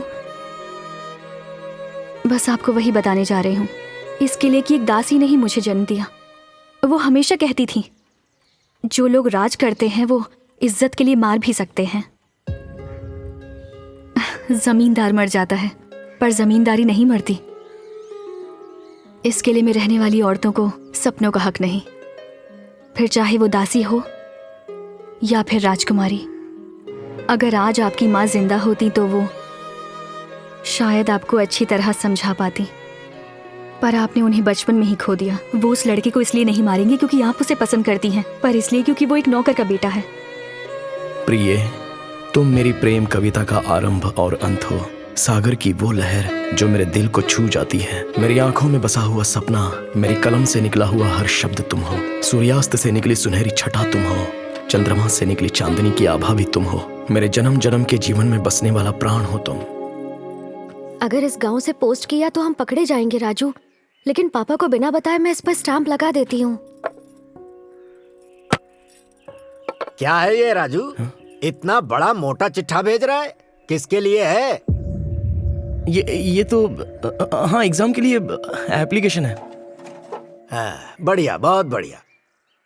बस आपको वही बताने जा रही हूं। इसके लिए कि एक दासी ने ही मुझे जन्म दिया। वो हमेशा कहती थी, जो लोग राज करते हैं वो इज्जत के लिए मार भी सकते हैं। जमींदार मर जाता है पर जमींदारी नहीं मरती। इसके लिए में रहने वाली औरतों को सपनों का हक नहीं, फिर चाहे वो दासी हो या फिर राजकुमारी। अगर आज आपकी माँ जिंदा होती तो वो शायद आपको अच्छी तरह समझा पाती, पर आपने उन्हें बचपन में ही खो दिया। वो उस लड़के को इसलिए नहीं मारेंगे क्योंकि आप उसे पसंद करती हैं, पर इसलिए क्योंकि वो एक नौकर का बेटा है। प्रिय, तुम मेरी प्रेम कविता का आरंभ और अंत हो। सागर की वो लहर जो मेरे दिल को छू जाती है। मेरी आंखों में बसा हुआ सपना, मेरी कलम से निकला हुआ हर शब्द तुम हो। सूर्यास्त से निकली सुनहरी छटा तुम हो, चंद्रमा से निकली चांदनी की आभा भी तुम हो। मेरे जन्म जन्म के जीवन में बसने वाला प्राण हो तुम। अगर इस गांव से पोस्ट किया तो हम पकड़े जाएंगे राजू, लेकिन पापा को बिना बताए मैं इस पर स्टाम्प लगा देती हूँ। क्या है ये राजू? इतना बड़ा मोटा चिट्ठा भेज रहा है, किसके लिए है? ये तो हाँ, एग्जाम के लिए एप्लीकेशन है। हाँ, बढ़िया, बहुत बढ़िया।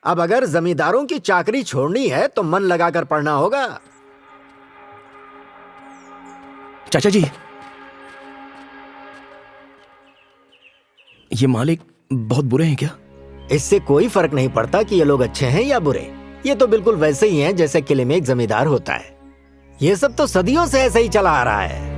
अब अगर जमींदारों की चाकरी छोड़नी है तो मन लगाकर पढ़ना होगा। चाचा जी, ये मालिक बहुत बुरे हैं क्या? इससे कोई फर्क नहीं पड़ता कि ये लोग अच्छे हैं या बुरे। ये तो बिल्कुल वैसे ही हैं जैसे किले में एक जमींदार होता है। ये सब तो सदियों से ऐसे ही चला आ रहा है।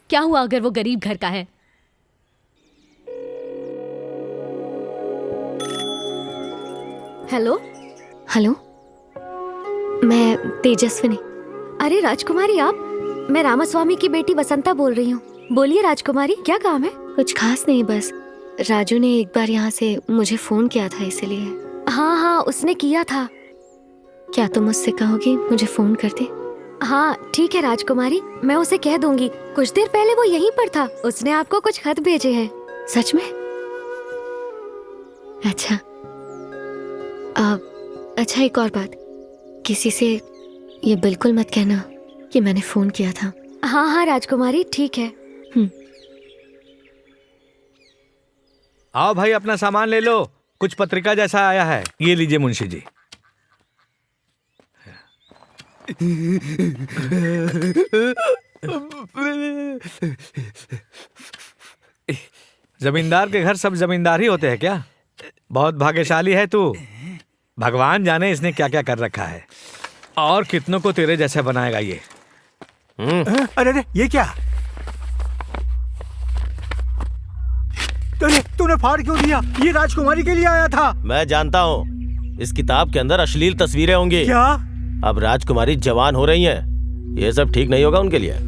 क्या हुआ अगर वो गरीब घर का है? हेलो हेलो, मैं तेजस्विनी। अरे राजकुमारी आप? मैं रामास्वामी की बेटी वसंता बोल रही हूँ। बोलिए राजकुमारी, क्या काम है? कुछ खास नहीं, बस राजू ने एक बार यहाँ से मुझे फोन किया था इसलिए। हाँ हाँ, उसने किया था। क्या तुम उससे कहोगी मुझे फोन कर दे? हाँ ठीक है राजकुमारी, मैं उसे कह दूंगी। कुछ देर पहले वो यहीं पर था, उसने आपको कुछ खत भेजे हैं। सच में? अच्छा अच्छा, एक और बात, किसी से ये बिल्कुल मत कहना कि मैंने फोन किया था। हाँ हाँ राजकुमारी, ठीक है। आओ भाई, अपना सामान ले लो। कुछ पत्रिका जैसा आया है, ये लीजिए मुंशी जी। जमींदार के घर सब जमींदार ही होते हैं क्या? बहुत भाग्यशाली है तू। भगवान जाने इसने क्या क्या कर रखा है, और कितनों को तेरे जैसे बनाएगा ये। अरे अरे, ये क्या? तूने फाड़ क्यों दिया? ये राजकुमारी के लिए आया था। मैं जानता हूँ, इस किताब के अंदर अश्लील तस्वीरें होंगी। क्या? अब राजकुमारी जवान हो रही हैं, ये सब ठीक नहीं होगा उनके लिए।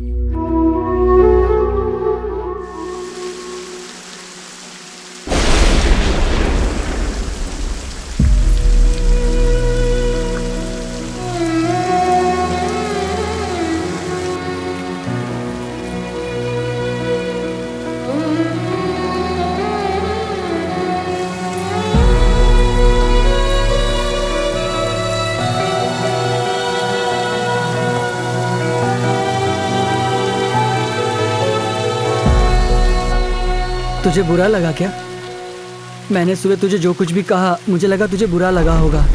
तुझे बुरा लगा क्या? मैंने सुबह तुझे जो कुछ भी कहा मुझे लगा तुझे बुरा लगा होगा,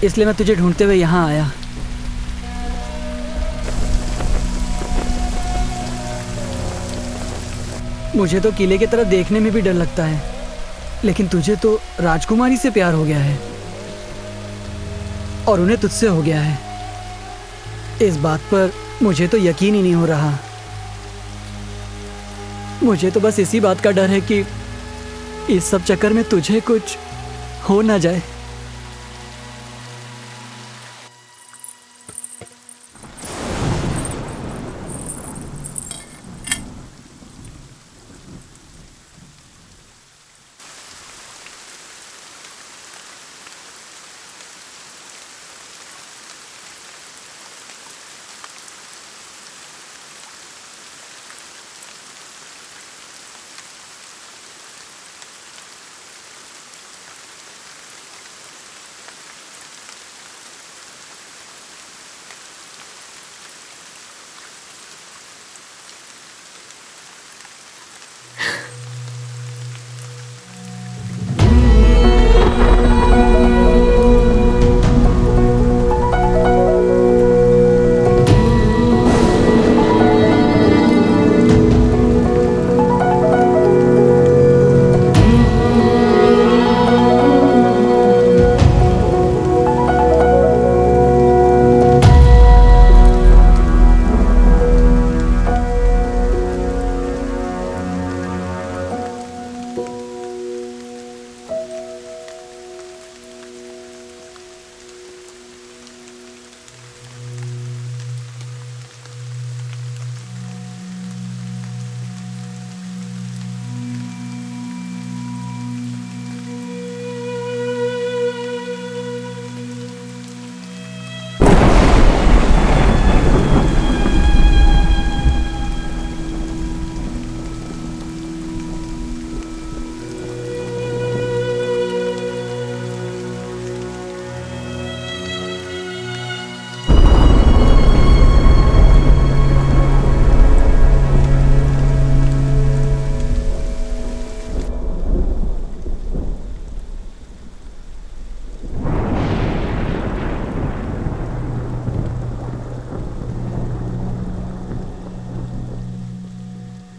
इसलिए मैं तुझे ढूंढते हुए यहाँ आया। मुझे तो किले की तरफ देखने में भी डर लगता है, लेकिन तुझे तो राजकुमारी से प्यार हो गया है और उन्हें तुझसे हो गया है। इस बात पर मुझे तो यकीन ही नहीं हो रहा। मुझे तो बस इसी बात का डर है कि इस सब चक्कर में तुझे कुछ हो ना जाए।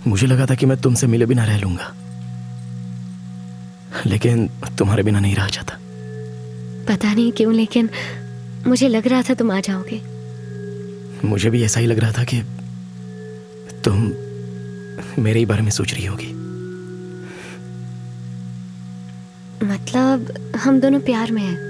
मुझे लगा था कि मैं तुमसे मिले बिना रह लूंगा, लेकिन तुम्हारे बिना नहीं रहा जाता। पता नहीं क्यों, लेकिन मुझे लग रहा था तुम आ जाओगे। मुझे भी ऐसा ही लग रहा था कि तुम मेरे ही बारे में सोच रही होगी। मतलब हम दोनों प्यार में हैं।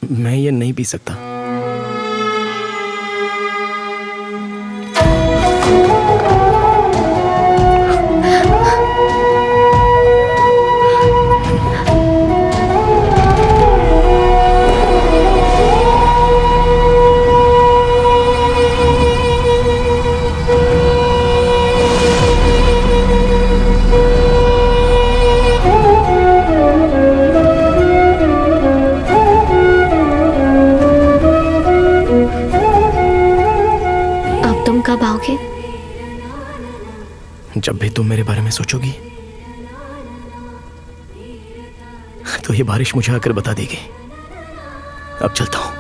मैं ये नहीं पी सकता। कब आओगे? जब भी तुम मेरे बारे में सोचोगी तो ये बारिश मुझे आकर बता देगी। अब चलता हूं।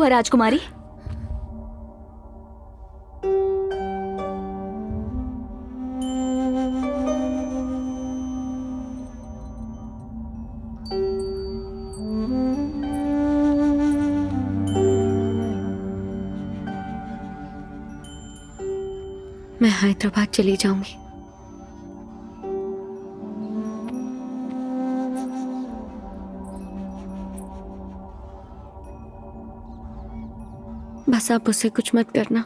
हुआ राजकुमारी? मैं हैदराबाद चली जाऊंगी। बस आप उससे कुछ मत करना।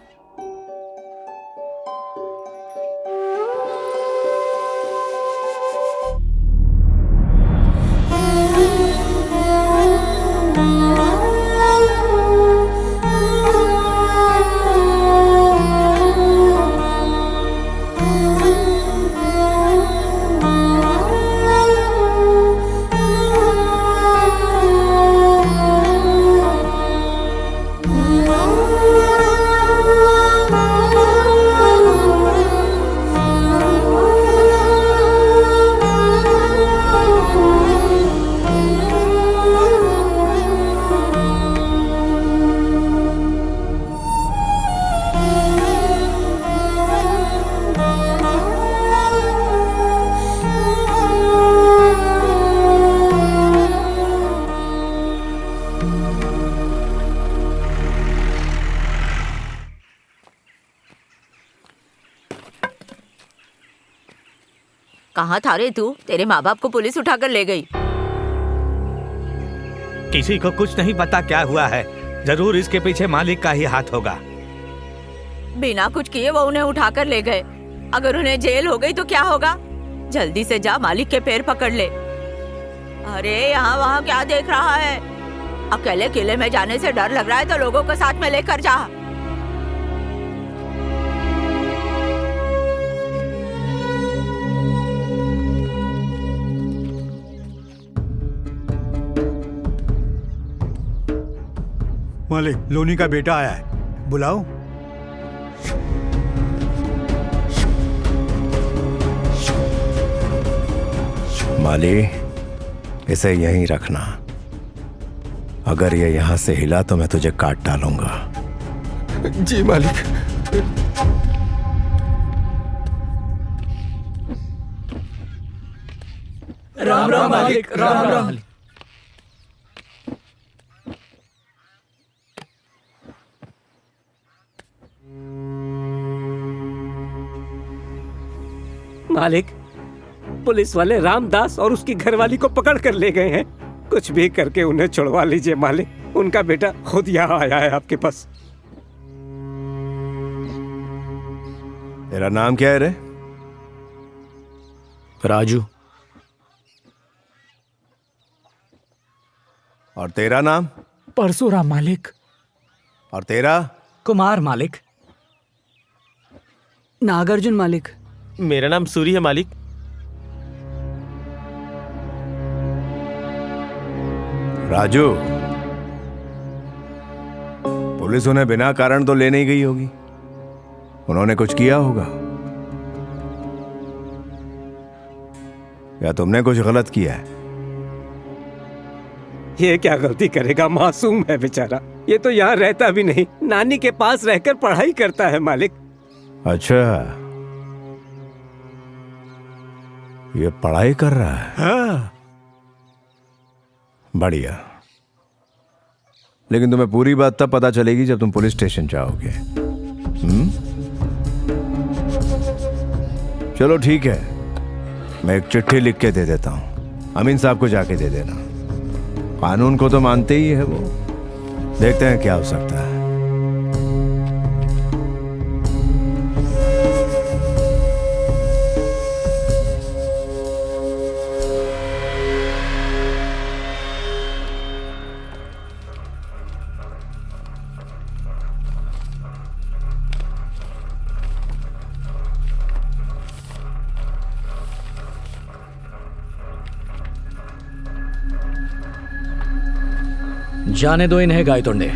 कहाँ था रे तू? तेरे माँ बाप को पुलिस उठाकर ले गई। किसी को कुछ नहीं पता क्या हुआ है। जरूर इसके पीछे मालिक का ही हाथ होगा। बिना कुछ किए वो उन्हें उठाकर ले गए। अगर उन्हें जेल हो गई तो क्या होगा? जल्दी से जा मालिक के पैर पकड़ ले। अरे यहाँ वहाँ क्या देख रहा है? अकेले किले में जाने से डर लग रहा है तो लोगों को साथ में लेकर जा। मालिक, लोनी का बेटा आया है, बुलाओ। माली, इसे यहीं रखना। अगर ये यहां से हिला तो मैं तुझे काट डालूंगा। जी मालिक। राम राम मालिक, राम राम। मालिक, पुलिस वाले रामदास और उसकी घरवाली को पकड़ कर ले गए हैं। कुछ भी करके उन्हें छुड़वा लीजिए मालिक। उनका बेटा खुद यहाँ आया है आपके पास। तेरा नाम क्या है रे? राजू। और तेरा नाम? परशुराम मालिक। और तेरा? कुमार मालिक। नागार्जुन मालिक। मेरा नाम सूरी है मालिक। राजू, पुलिस उन्हें बिना कारण तो ले नहीं गई होगी। उन्होंने कुछ किया होगा या तुमने कुछ गलत किया है? ये क्या गलती करेगा, मासूम है बेचारा। ये तो यहाँ रहता भी नहीं, नानी के पास रहकर पढ़ाई करता है मालिक। अच्छा, ये पढ़ाई कर रहा है? हाँ। बढ़िया। लेकिन तुम्हें पूरी बात तब पता चलेगी जब तुम पुलिस स्टेशन जाओगे। चलो ठीक है, मैं एक चिट्ठी लिख के दे देता हूं। अमीन साहब को जाके दे देना। कानून को तो मानते ही है वो। देखते हैं क्या हो सकता है। जाने दो इन्हें गायतोंडे।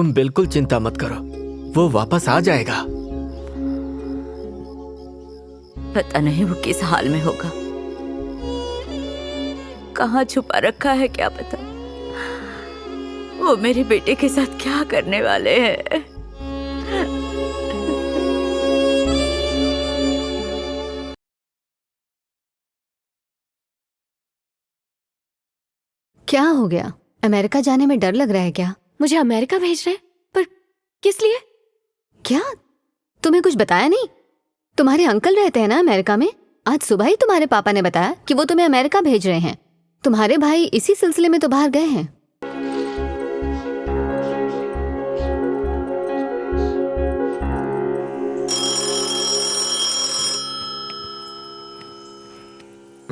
तुम बिल्कुल चिंता मत करो, वो वापस आ जाएगा। पता नहीं वो किस हाल में होगा, कहाँ छुपा रखा है क्या पता। वो मेरे बेटे के साथ क्या करने वाले हैं। क्या हो गया? अमेरिका जाने में डर लग रहा है क्या? मुझे अमेरिका भेज रहे हैं? पर किस लिए? क्या तुम्हें कुछ बताया नहीं? तुम्हारे अंकल रहते हैं ना अमेरिका में। आज सुबह ही तुम्हारे पापा ने बताया कि वो तुम्हें अमेरिका भेज रहे हैं। तुम्हारे भाई इसी सिलसिले में तो बाहर गए हैं।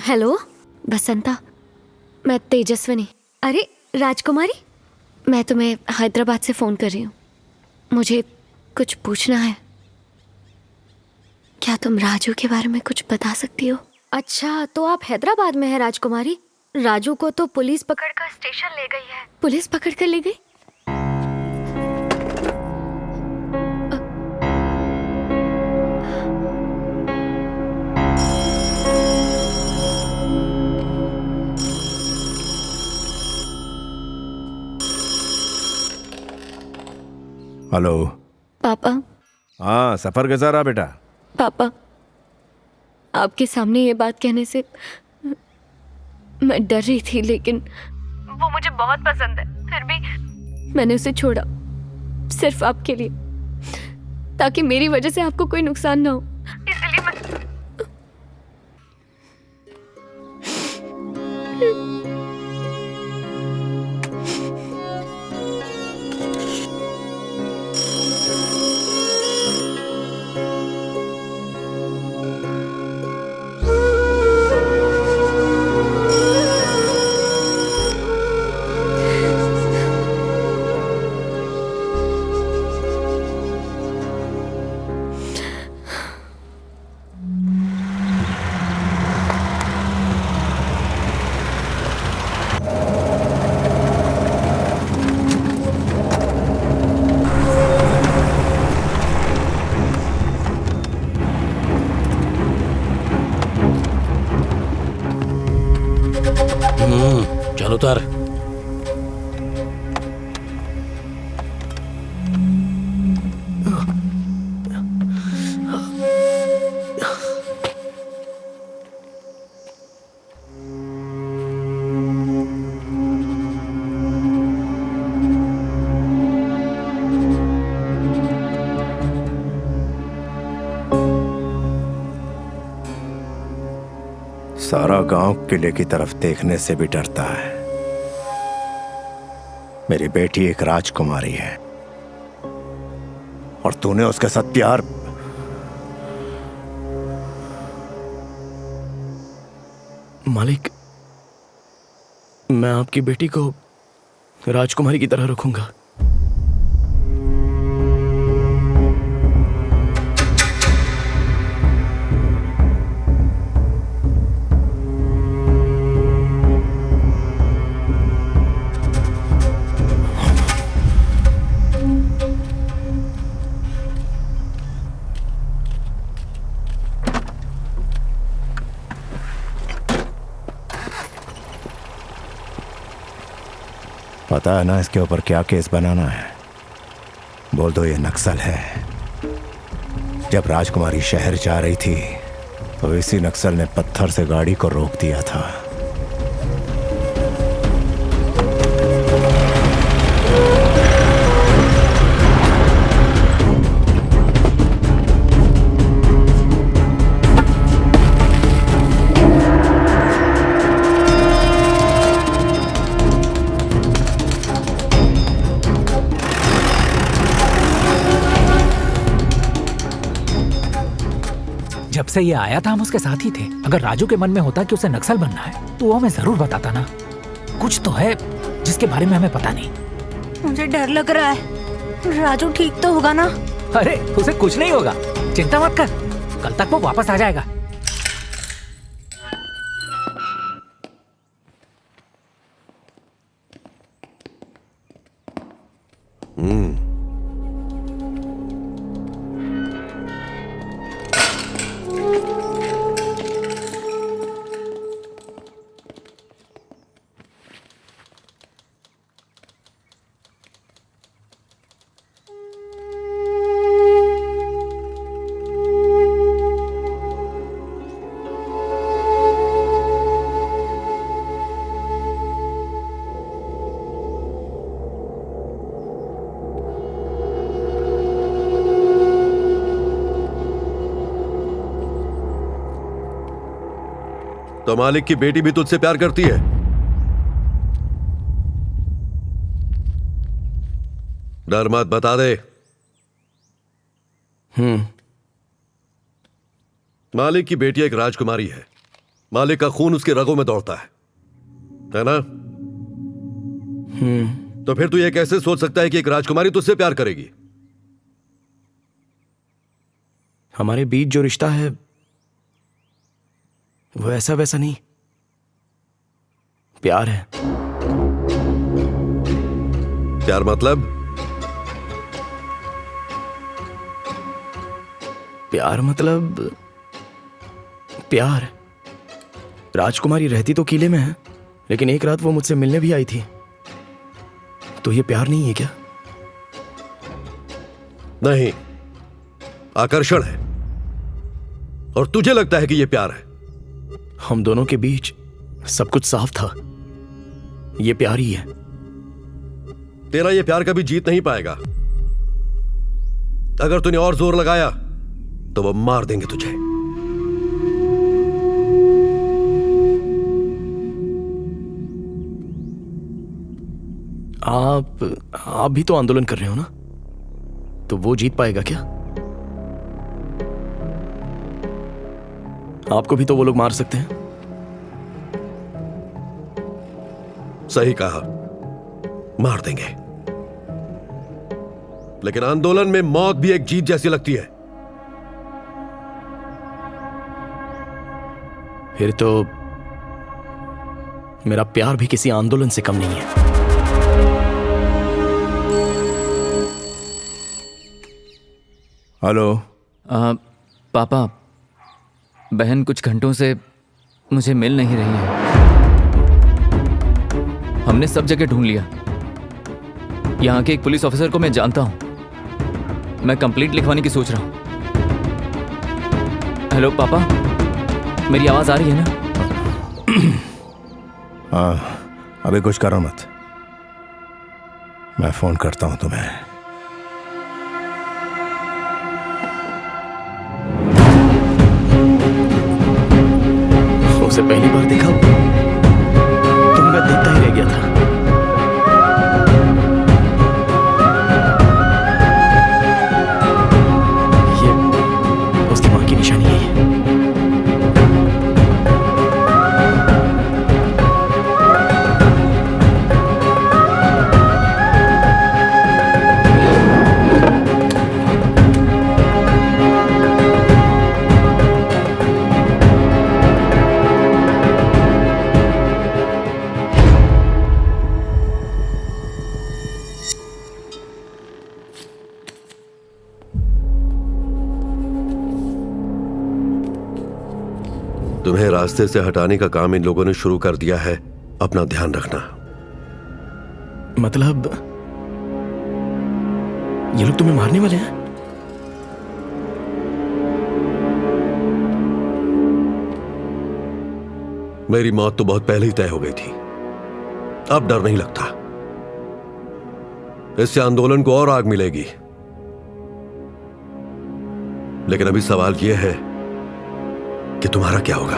हेलो बसंता, मैं तेजस्विनी। अरे राजकुमारी, मैं तुम्हें हैदराबाद से फ़ोन कर रही हूँ। मुझे कुछ पूछना है। क्या तुम राजू के बारे में कुछ बता सकती हो? अच्छा, तो आप हैदराबाद में हैं राजकुमारी। राजू को तो पुलिस पकड़कर स्टेशन ले गई है। पुलिस पकड़कर ले गई? हेलो पापा। हाँ, सफर कैसा रहा बेटा? पापा, आपके सामने ये बात कहने से मैं डर रही थी, लेकिन वो मुझे बहुत पसंद है। फिर भी मैंने उसे छोड़ा, सिर्फ आपके लिए, ताकि मेरी वजह से आपको कोई नुकसान ना हो। इसलिए मैं चल उतर। सारा गांव किले की तरफ देखने से भी डरता है। मेरी बेटी एक राजकुमारी है और तूने उसके साथ प्यार। मालिक, मैं आपकी बेटी को राजकुमारी की तरह रखूंगा। पता है ना इसके ऊपर क्या केस बनाना है? बोल दो ये नक्सल है। जब राजकुमारी शहर जा रही थी तो इसी नक्सल ने पत्थर से गाड़ी को रोक दिया था। जब से ये आया था हम उसके साथ ही थे। अगर राजू के मन में होता कि उसे नक्सल बनना है तो वो हमें जरूर बताता ना। कुछ तो है जिसके बारे में हमें पता नहीं। मुझे डर लग रहा है। राजू ठीक तो होगा ना? अरे उसे कुछ नहीं होगा, चिंता मत कर। कल तक वो वापस आ जाएगा। तो मालिक की बेटी भी तुझसे प्यार करती है। डर मत, बता दे। मालिक की बेटी एक राजकुमारी है। मालिक का खून उसके रगों में दौड़ता है ना? तो फिर तू ये कैसे सोच सकता है कि एक राजकुमारी तुझसे प्यार करेगी? हमारे बीच जो रिश्ता है वो ऐसा वैसा नहीं, प्यार है। प्यार मतलब? प्यार मतलब प्यार। राजकुमारी रहती तो किले में है, लेकिन एक रात वो मुझसे मिलने भी आई थी। तो ये प्यार नहीं है क्या? नहीं, आकर्षण है। और तुझे लगता है कि ये प्यार है? हम दोनों के बीच सब कुछ साफ था। ये प्यार ही है। तेरा ये प्यार कभी जीत नहीं पाएगा। अगर तूने और जोर लगाया तो वो मार देंगे तुझे। आप भी तो आंदोलन कर रहे हो ना, तो वो जीत पाएगा क्या? आपको भी तो वो लोग मार सकते हैं। सही कहा, मार देंगे। लेकिन आंदोलन में मौत भी एक जीत जैसी लगती है। फिर तो मेरा प्यार भी किसी आंदोलन से कम नहीं है। हेलो। पापा, बहन कुछ घंटों से मुझे मिल नहीं रही है। हमने सब जगह ढूंढ लिया। यहाँ के एक पुलिस ऑफिसर को मैं जानता हूँ। मैं कंप्लेंट लिखवाने की सोच रहा हूँ। हेलो पापा, मेरी आवाज आ रही है ना? हाँ, अभी कुछ करो मत, मैं फोन करता हूँ तुम्हें। उसे पहली बार देखा तो मैं देखता ही रह गया था। ये उसकी मां की निशानी है। तुम्हें रास्ते से हटाने का काम इन लोगों ने शुरू कर दिया है। अपना ध्यान रखना। मतलब ये लोग तुम्हें मारने वाले हैं? मेरी मौत तो बहुत पहले ही तय हो गई थी। अब डर नहीं लगता। इससे आंदोलन को और आग मिलेगी। लेकिन अभी सवाल यह है कि तुम्हारा क्या होगा।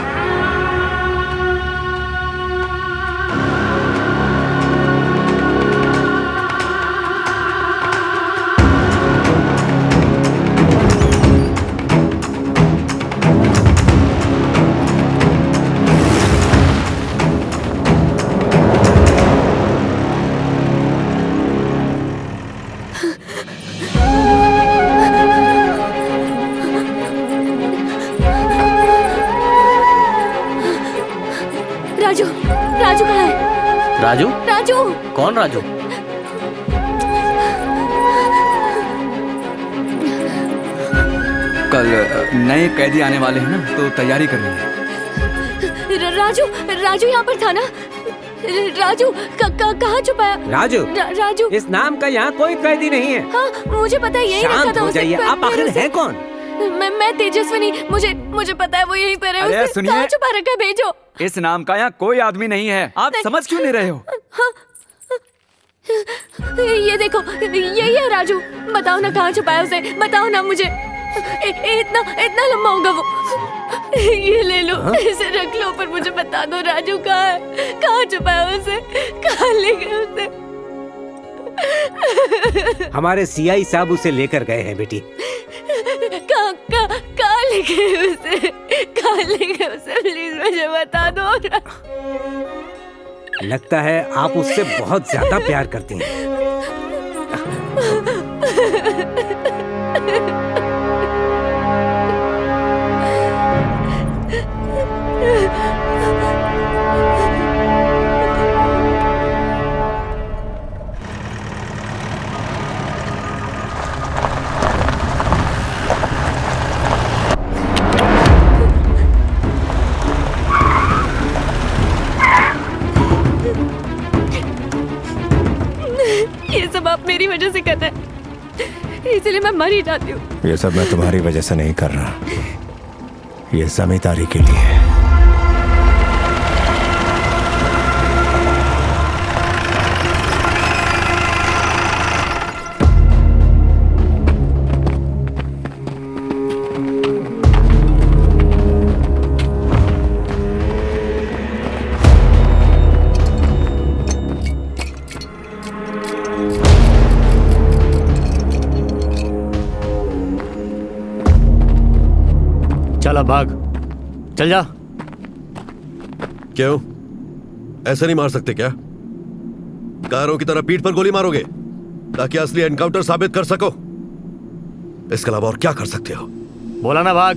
राजू कहाँ है? राजू? राजू? कौन राजू? कल नए कैदी आने वाले हैं ना, तो तैयारी करनी है। राजू, राजू यहाँ पर था ना? राजू कहाँ छुपा है? राजू, राजू, इस नाम का यहाँ कोई कैदी नहीं है। हाँ, मुझे पता है, यही रखा शांत था हो उसे। जाइए। आप आखिर हैं कौन? मैं तेजस्विनी। मुझे पता है वो यहीं पर है। अरे उसे सुनिए। कहाँ छुपा रखा है? भेजो। इस नाम का यहाँ कोई आदमी नहीं है। आप समझ क्यों नहीं रहे हो? हाँ। ये देखो, यही है राजू। बताओ ना कहाँ छुपाया उसे, बताओ ना मुझे। इतना इतना लंबा होगा वो। ये ले लो, इसे रख लो, पर मुझे बता दो राजू कहाँ है, कहाँ छुपाया उसे, कहाँ ले गए उसे। हमारे सीआई साहब उसे लेकर गए हैं बेटी। कहाँ ले गए उसे, कहाँ ले गए उसे, प्लीज मुझे बता दो। लगता है आप उससे बहुत ज्यादा प्यार करती हैं। ये सब आप मेरी वजह से कर रहे हैं, इसलिए मैं मर ही जाती हूँ। ये सब मैं तुम्हारी वजह से नहीं कर रहा, ये जमींदारी के लिए है। चल अब भाग, चल जा। क्यों ऐसे नहीं मार सकते क्या? कारों की तरह पीठ पर गोली मारोगे ताकि असली एनकाउंटर साबित कर सको? इसके अलावा और क्या कर सकते हो? बोला ना भाग।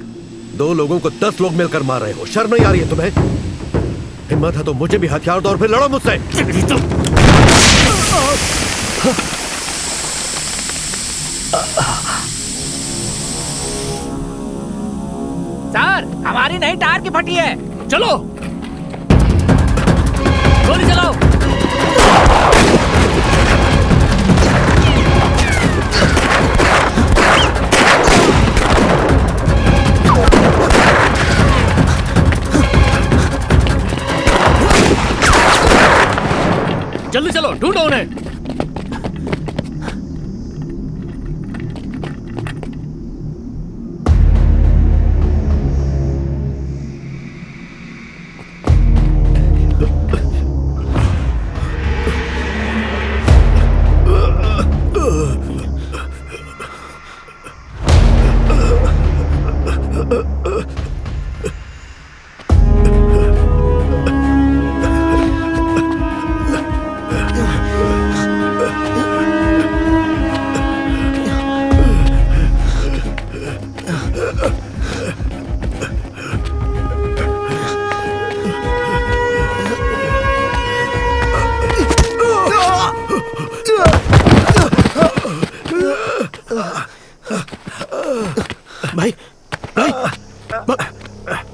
2 लोगों को 10 लोग मिलकर मार रहे हो, शर्म नहीं आ रही है तुम्हें? हिम्मत है तो मुझे भी हथियार दो और फिर लड़ो मुझसे। सर, हमारी नई टायर की फटी है, चलो गोली चलाओ। जल्दी चलो, ढूंढो उन्हें।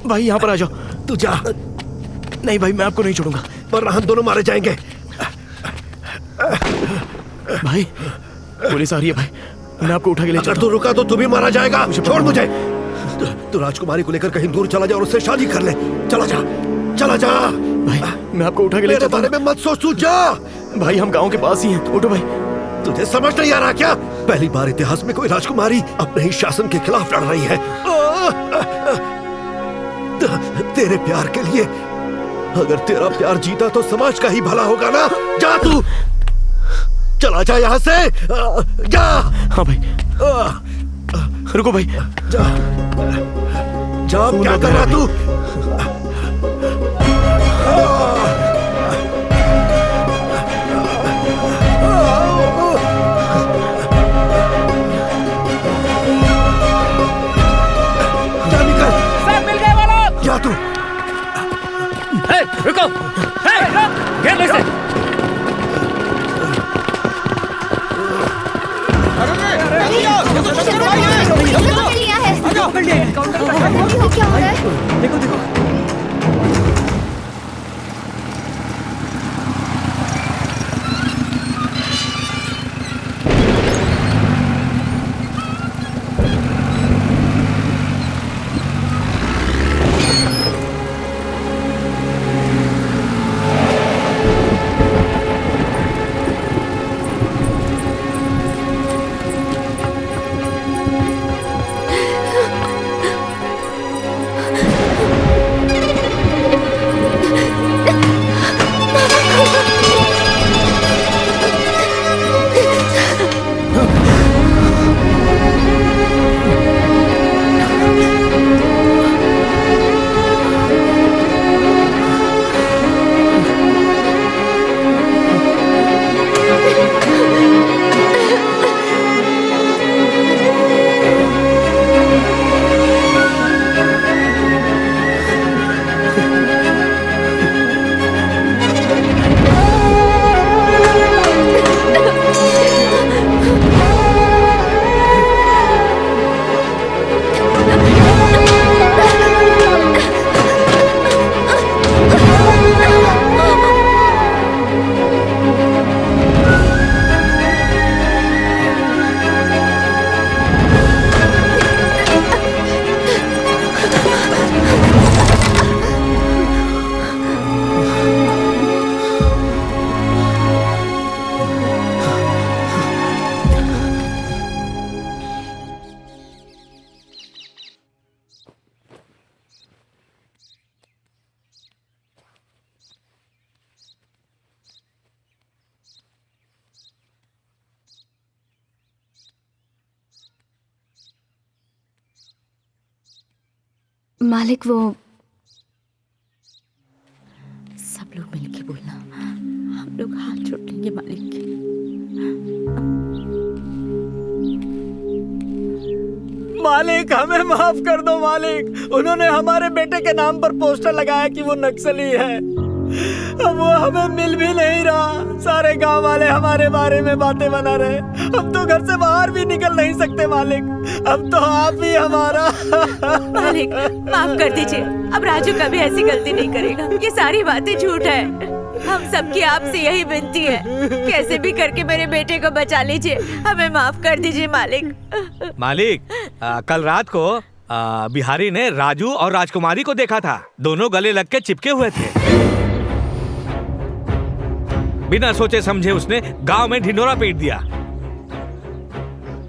भाई यहाँ पर आ जाओ। तू जा। नहीं भाई, मैं आपको नहीं छोड़ूंगा, वरना हम दोनों मारे जाएंगे। भाई पुलिस आ रही है भाई, मैं आपको उठा के ले अगर तू रुका तो तू भी मारा जाएगा। छोड़ मुझे। तू राजकुमारी को लेकर कहीं दूर चला जा और उससे शादी कर ले। चला जा, चला जा। भाई मैं आपको उठा के ले जाता हूं। मेरे बारे में मत सोच, तू जा। भाई हम गांव के पास ही हैं, उठो भाई। तुझे समझ नहीं आ रहा क्या? पहली बार इतिहास में कोई राजकुमारी अपने ही शासन के खिलाफ लड़ रही है। तेरे प्यार के लिए, अगर तेरा प्यार जीता तो समाज का ही भला होगा ना। जा तू, चला जा यहाँ से, जा। हाँ भाई, रुको भाई। जा, जा। क्या कर रहा तू? जा तू। रुको, घेर लो इसे। क्या हो रहा है? देखो देखो। मालिक वो सब लोग मिलके बोलना, हम लोग हाथ जोड़ लेंगे मालिक के। मालिक हमें माफ कर दो मालिक, उन्होंने हमारे बेटे के नाम पर पोस्टर लगाया कि वो नक्सली है। अब वो हमें मिल भी नहीं रहा, सारे गांव वाले हमारे बारे में बातें बना रहे। हम तो घर से बाहर भी निकल नहीं सकते मालिक, अब तो आप ही हमारा। मालिक माफ कर दीजिए, अब राजू कभी ऐसी गलती नहीं करेगा। ये सारी बातें झूठ है। हम सबकी आपसे यही विनती है, कैसे भी करके मेरे बेटे को बचा लीजिए, हमें माफ कर दीजिए मालिक। मालिक कल रात को बिहारी ने राजू और राजकुमारी को देखा था, दोनों गले लग के चिपके हुए थे। बिना सोचे समझे उसने गांव में ढिंढोरा पीट दिया।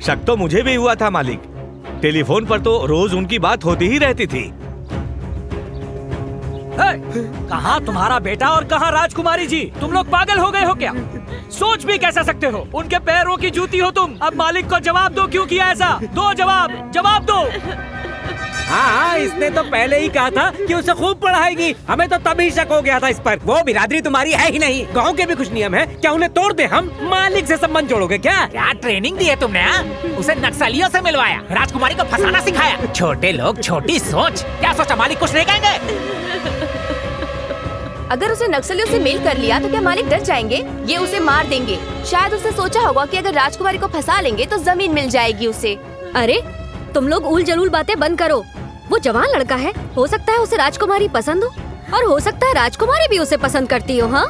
शक तो मुझे भी हुआ था मालिक, टेलीफोन पर तो रोज उनकी बात होती ही रहती थी। कहाँ तुम्हारा बेटा और कहाँ राजकुमारी जी? तुम लोग पागल हो गए हो क्या? सोच भी कैसे सकते हो? उनके पैरों की जूती हो तुम। अब मालिक को जवाब दो, क्यों किया ऐसा? दो जवाब दो। हाँ, इसने तो पहले ही कहा था कि उसे खूब पढ़ाएगी। हमें तो तभी शक हो गया था इस पर। वो बिरादरी तुम्हारी है ही नहीं। गांव के भी कुछ नियम है, क्या उन्हें तोड़ दे हम? मालिक से संबंध जोड़ोगे क्या? क्या ट्रेनिंग दी है तुमने? उसे नक्सलियों से मिलवाया, राजकुमारी को फंसाना सिखाया। छोटे लोग छोटी सोच, क्या सोचा मालिक कुछ नहीं कहेंगे? अगर उसे नक्सलियों से मेल कर लिया तो क्या मालिक डर जाएंगे? ये उसे मार देंगे। शायद उसने सोचा होगा कि अगर राजकुमारी को फंसा लेंगे तो जमीन मिल जाएगी उसे। अरे तुम लोग उल जलूल बातें बंद करो। वो जवान लड़का है, हो सकता है उसे राजकुमारी पसंद हो, और हो सकता है राजकुमारी भी उसे पसंद करती हो। हाँ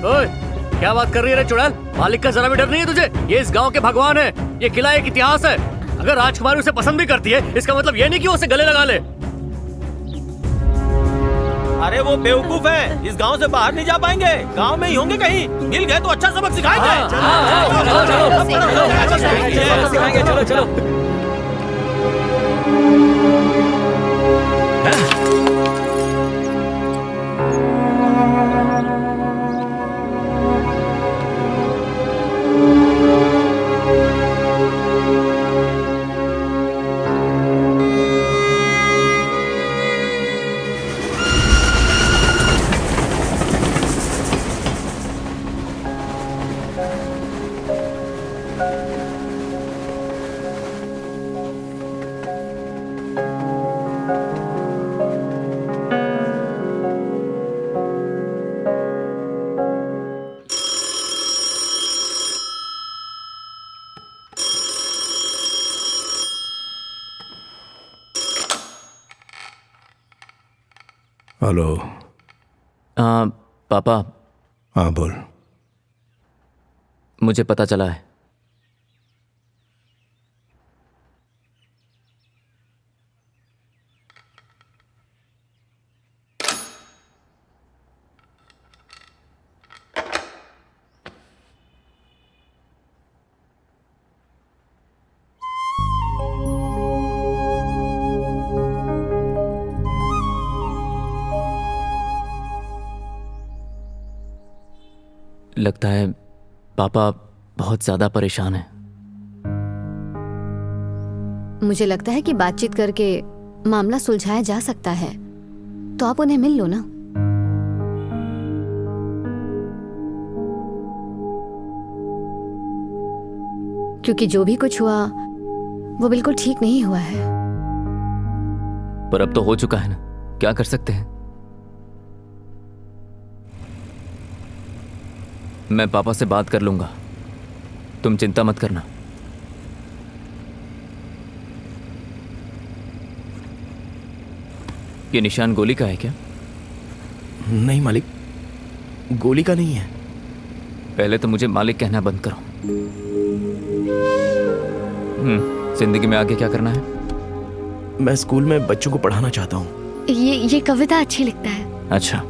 ओए, क्या बात कर रही है रे चुड़ैल? मालिक का जरा भी डर नहीं है तुझे? ये इस गांव के भगवान है, ये किला एक इतिहास है। अगर राजकुमारी उसे पसंद भी करती है, इसका मतलब ये नहीं कि वो उसे गले लगा ले। अरे वो बेवकूफ है, इस गांव से बाहर नहीं जा पाएंगे, गांव में ही होंगे कहीं। मिल गए तो अच्छा सबक सिखाएंगे। चलो चलो। हेलो। पापा। हाँ बोल। मुझे पता चला है। लगता है पापा बहुत ज्यादा परेशान हैं। मुझे लगता है कि बातचीत करके मामला सुलझाया जा सकता है, तो आप उन्हें मिल लो ना। क्योंकि जो भी कुछ हुआ वो बिल्कुल ठीक नहीं हुआ है। पर अब तो हो चुका है ना, क्या कर सकते हैं। मैं पापा से बात कर लूंगा, तुम चिंता मत करना। ये निशान गोली का है क्या? नहीं मालिक, गोली का नहीं है। पहले तो मुझे मालिक कहना बंद करो। जिंदगी में आगे क्या करना है? मैं स्कूल में बच्चों को पढ़ाना चाहता हूँ। ये कविता अच्छी लिखता है। अच्छा।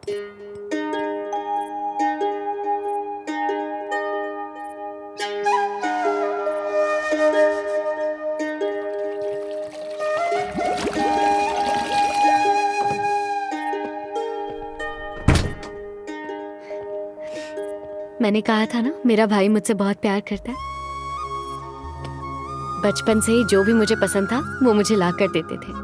मैंने कहा था ना, मेरा भाई मुझसे बहुत प्यार करता है। बचपन से ही जो भी मुझे पसंद था वो मुझे ला कर देते थे।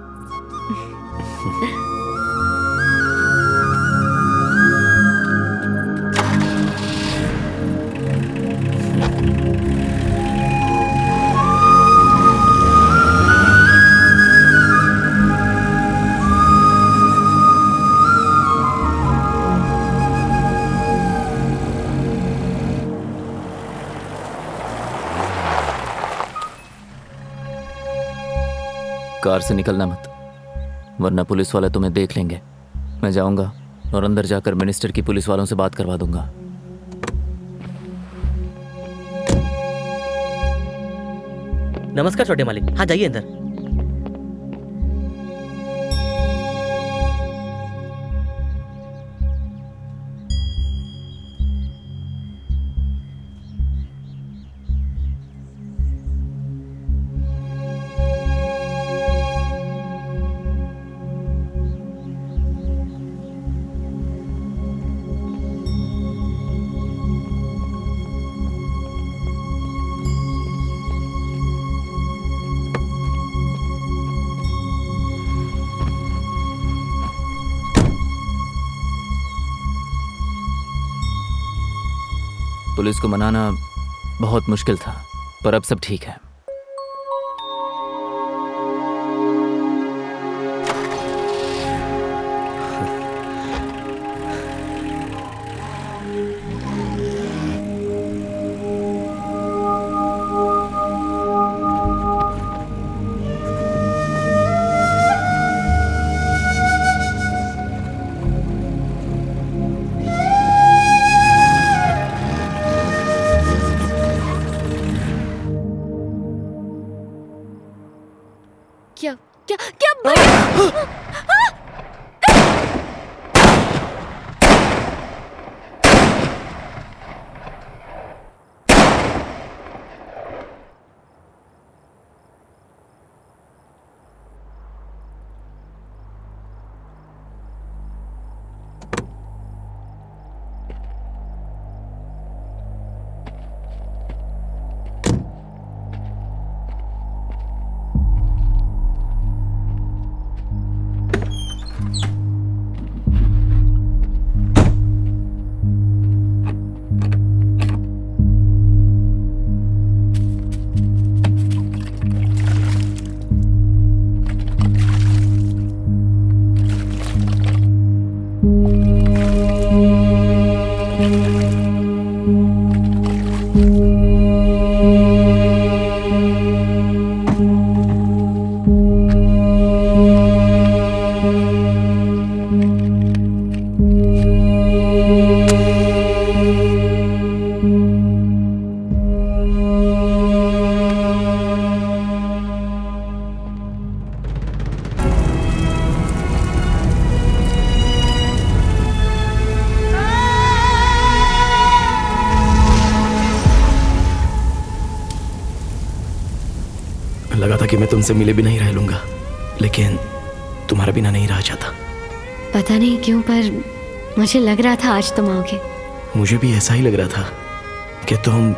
कार से निकलना मत, वरना पुलिस वाले तुम्हें देख लेंगे। मैं जाऊंगा और अंदर जाकर मिनिस्टर की पुलिस वालों से बात करवा दूंगा। नमस्कार छोटे मालिक। हाँ जाइए अंदर। पुलिस को मनाना बहुत मुश्किल था, पर अब सब ठीक है। क्या क्या क्या लगा था कि मैं तुमसे मिले भी नहीं रह लूंगा, लेकिन तुम्हारा बिना नहीं रह जाता। पता नहीं क्यों पर मुझे लग रहा था आज तुम आओगे। मुझे भी ऐसा ही लग रहा था कि तुम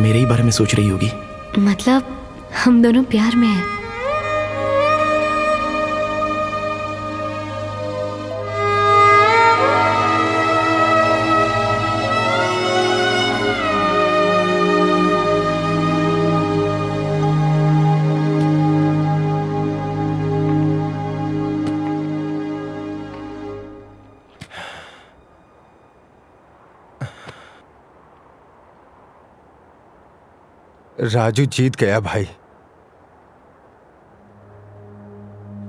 मेरे ही बारे में सोच रही होगी। मतलब हम दोनों प्यार में हैं। राजू जीत गया भाई।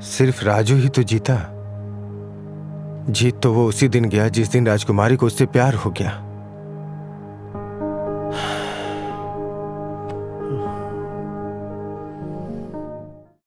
सिर्फ राजू ही तो जीता। जीत तो वो उसी दिन गया जिस दिन राजकुमारी को उससे प्यार हो गया।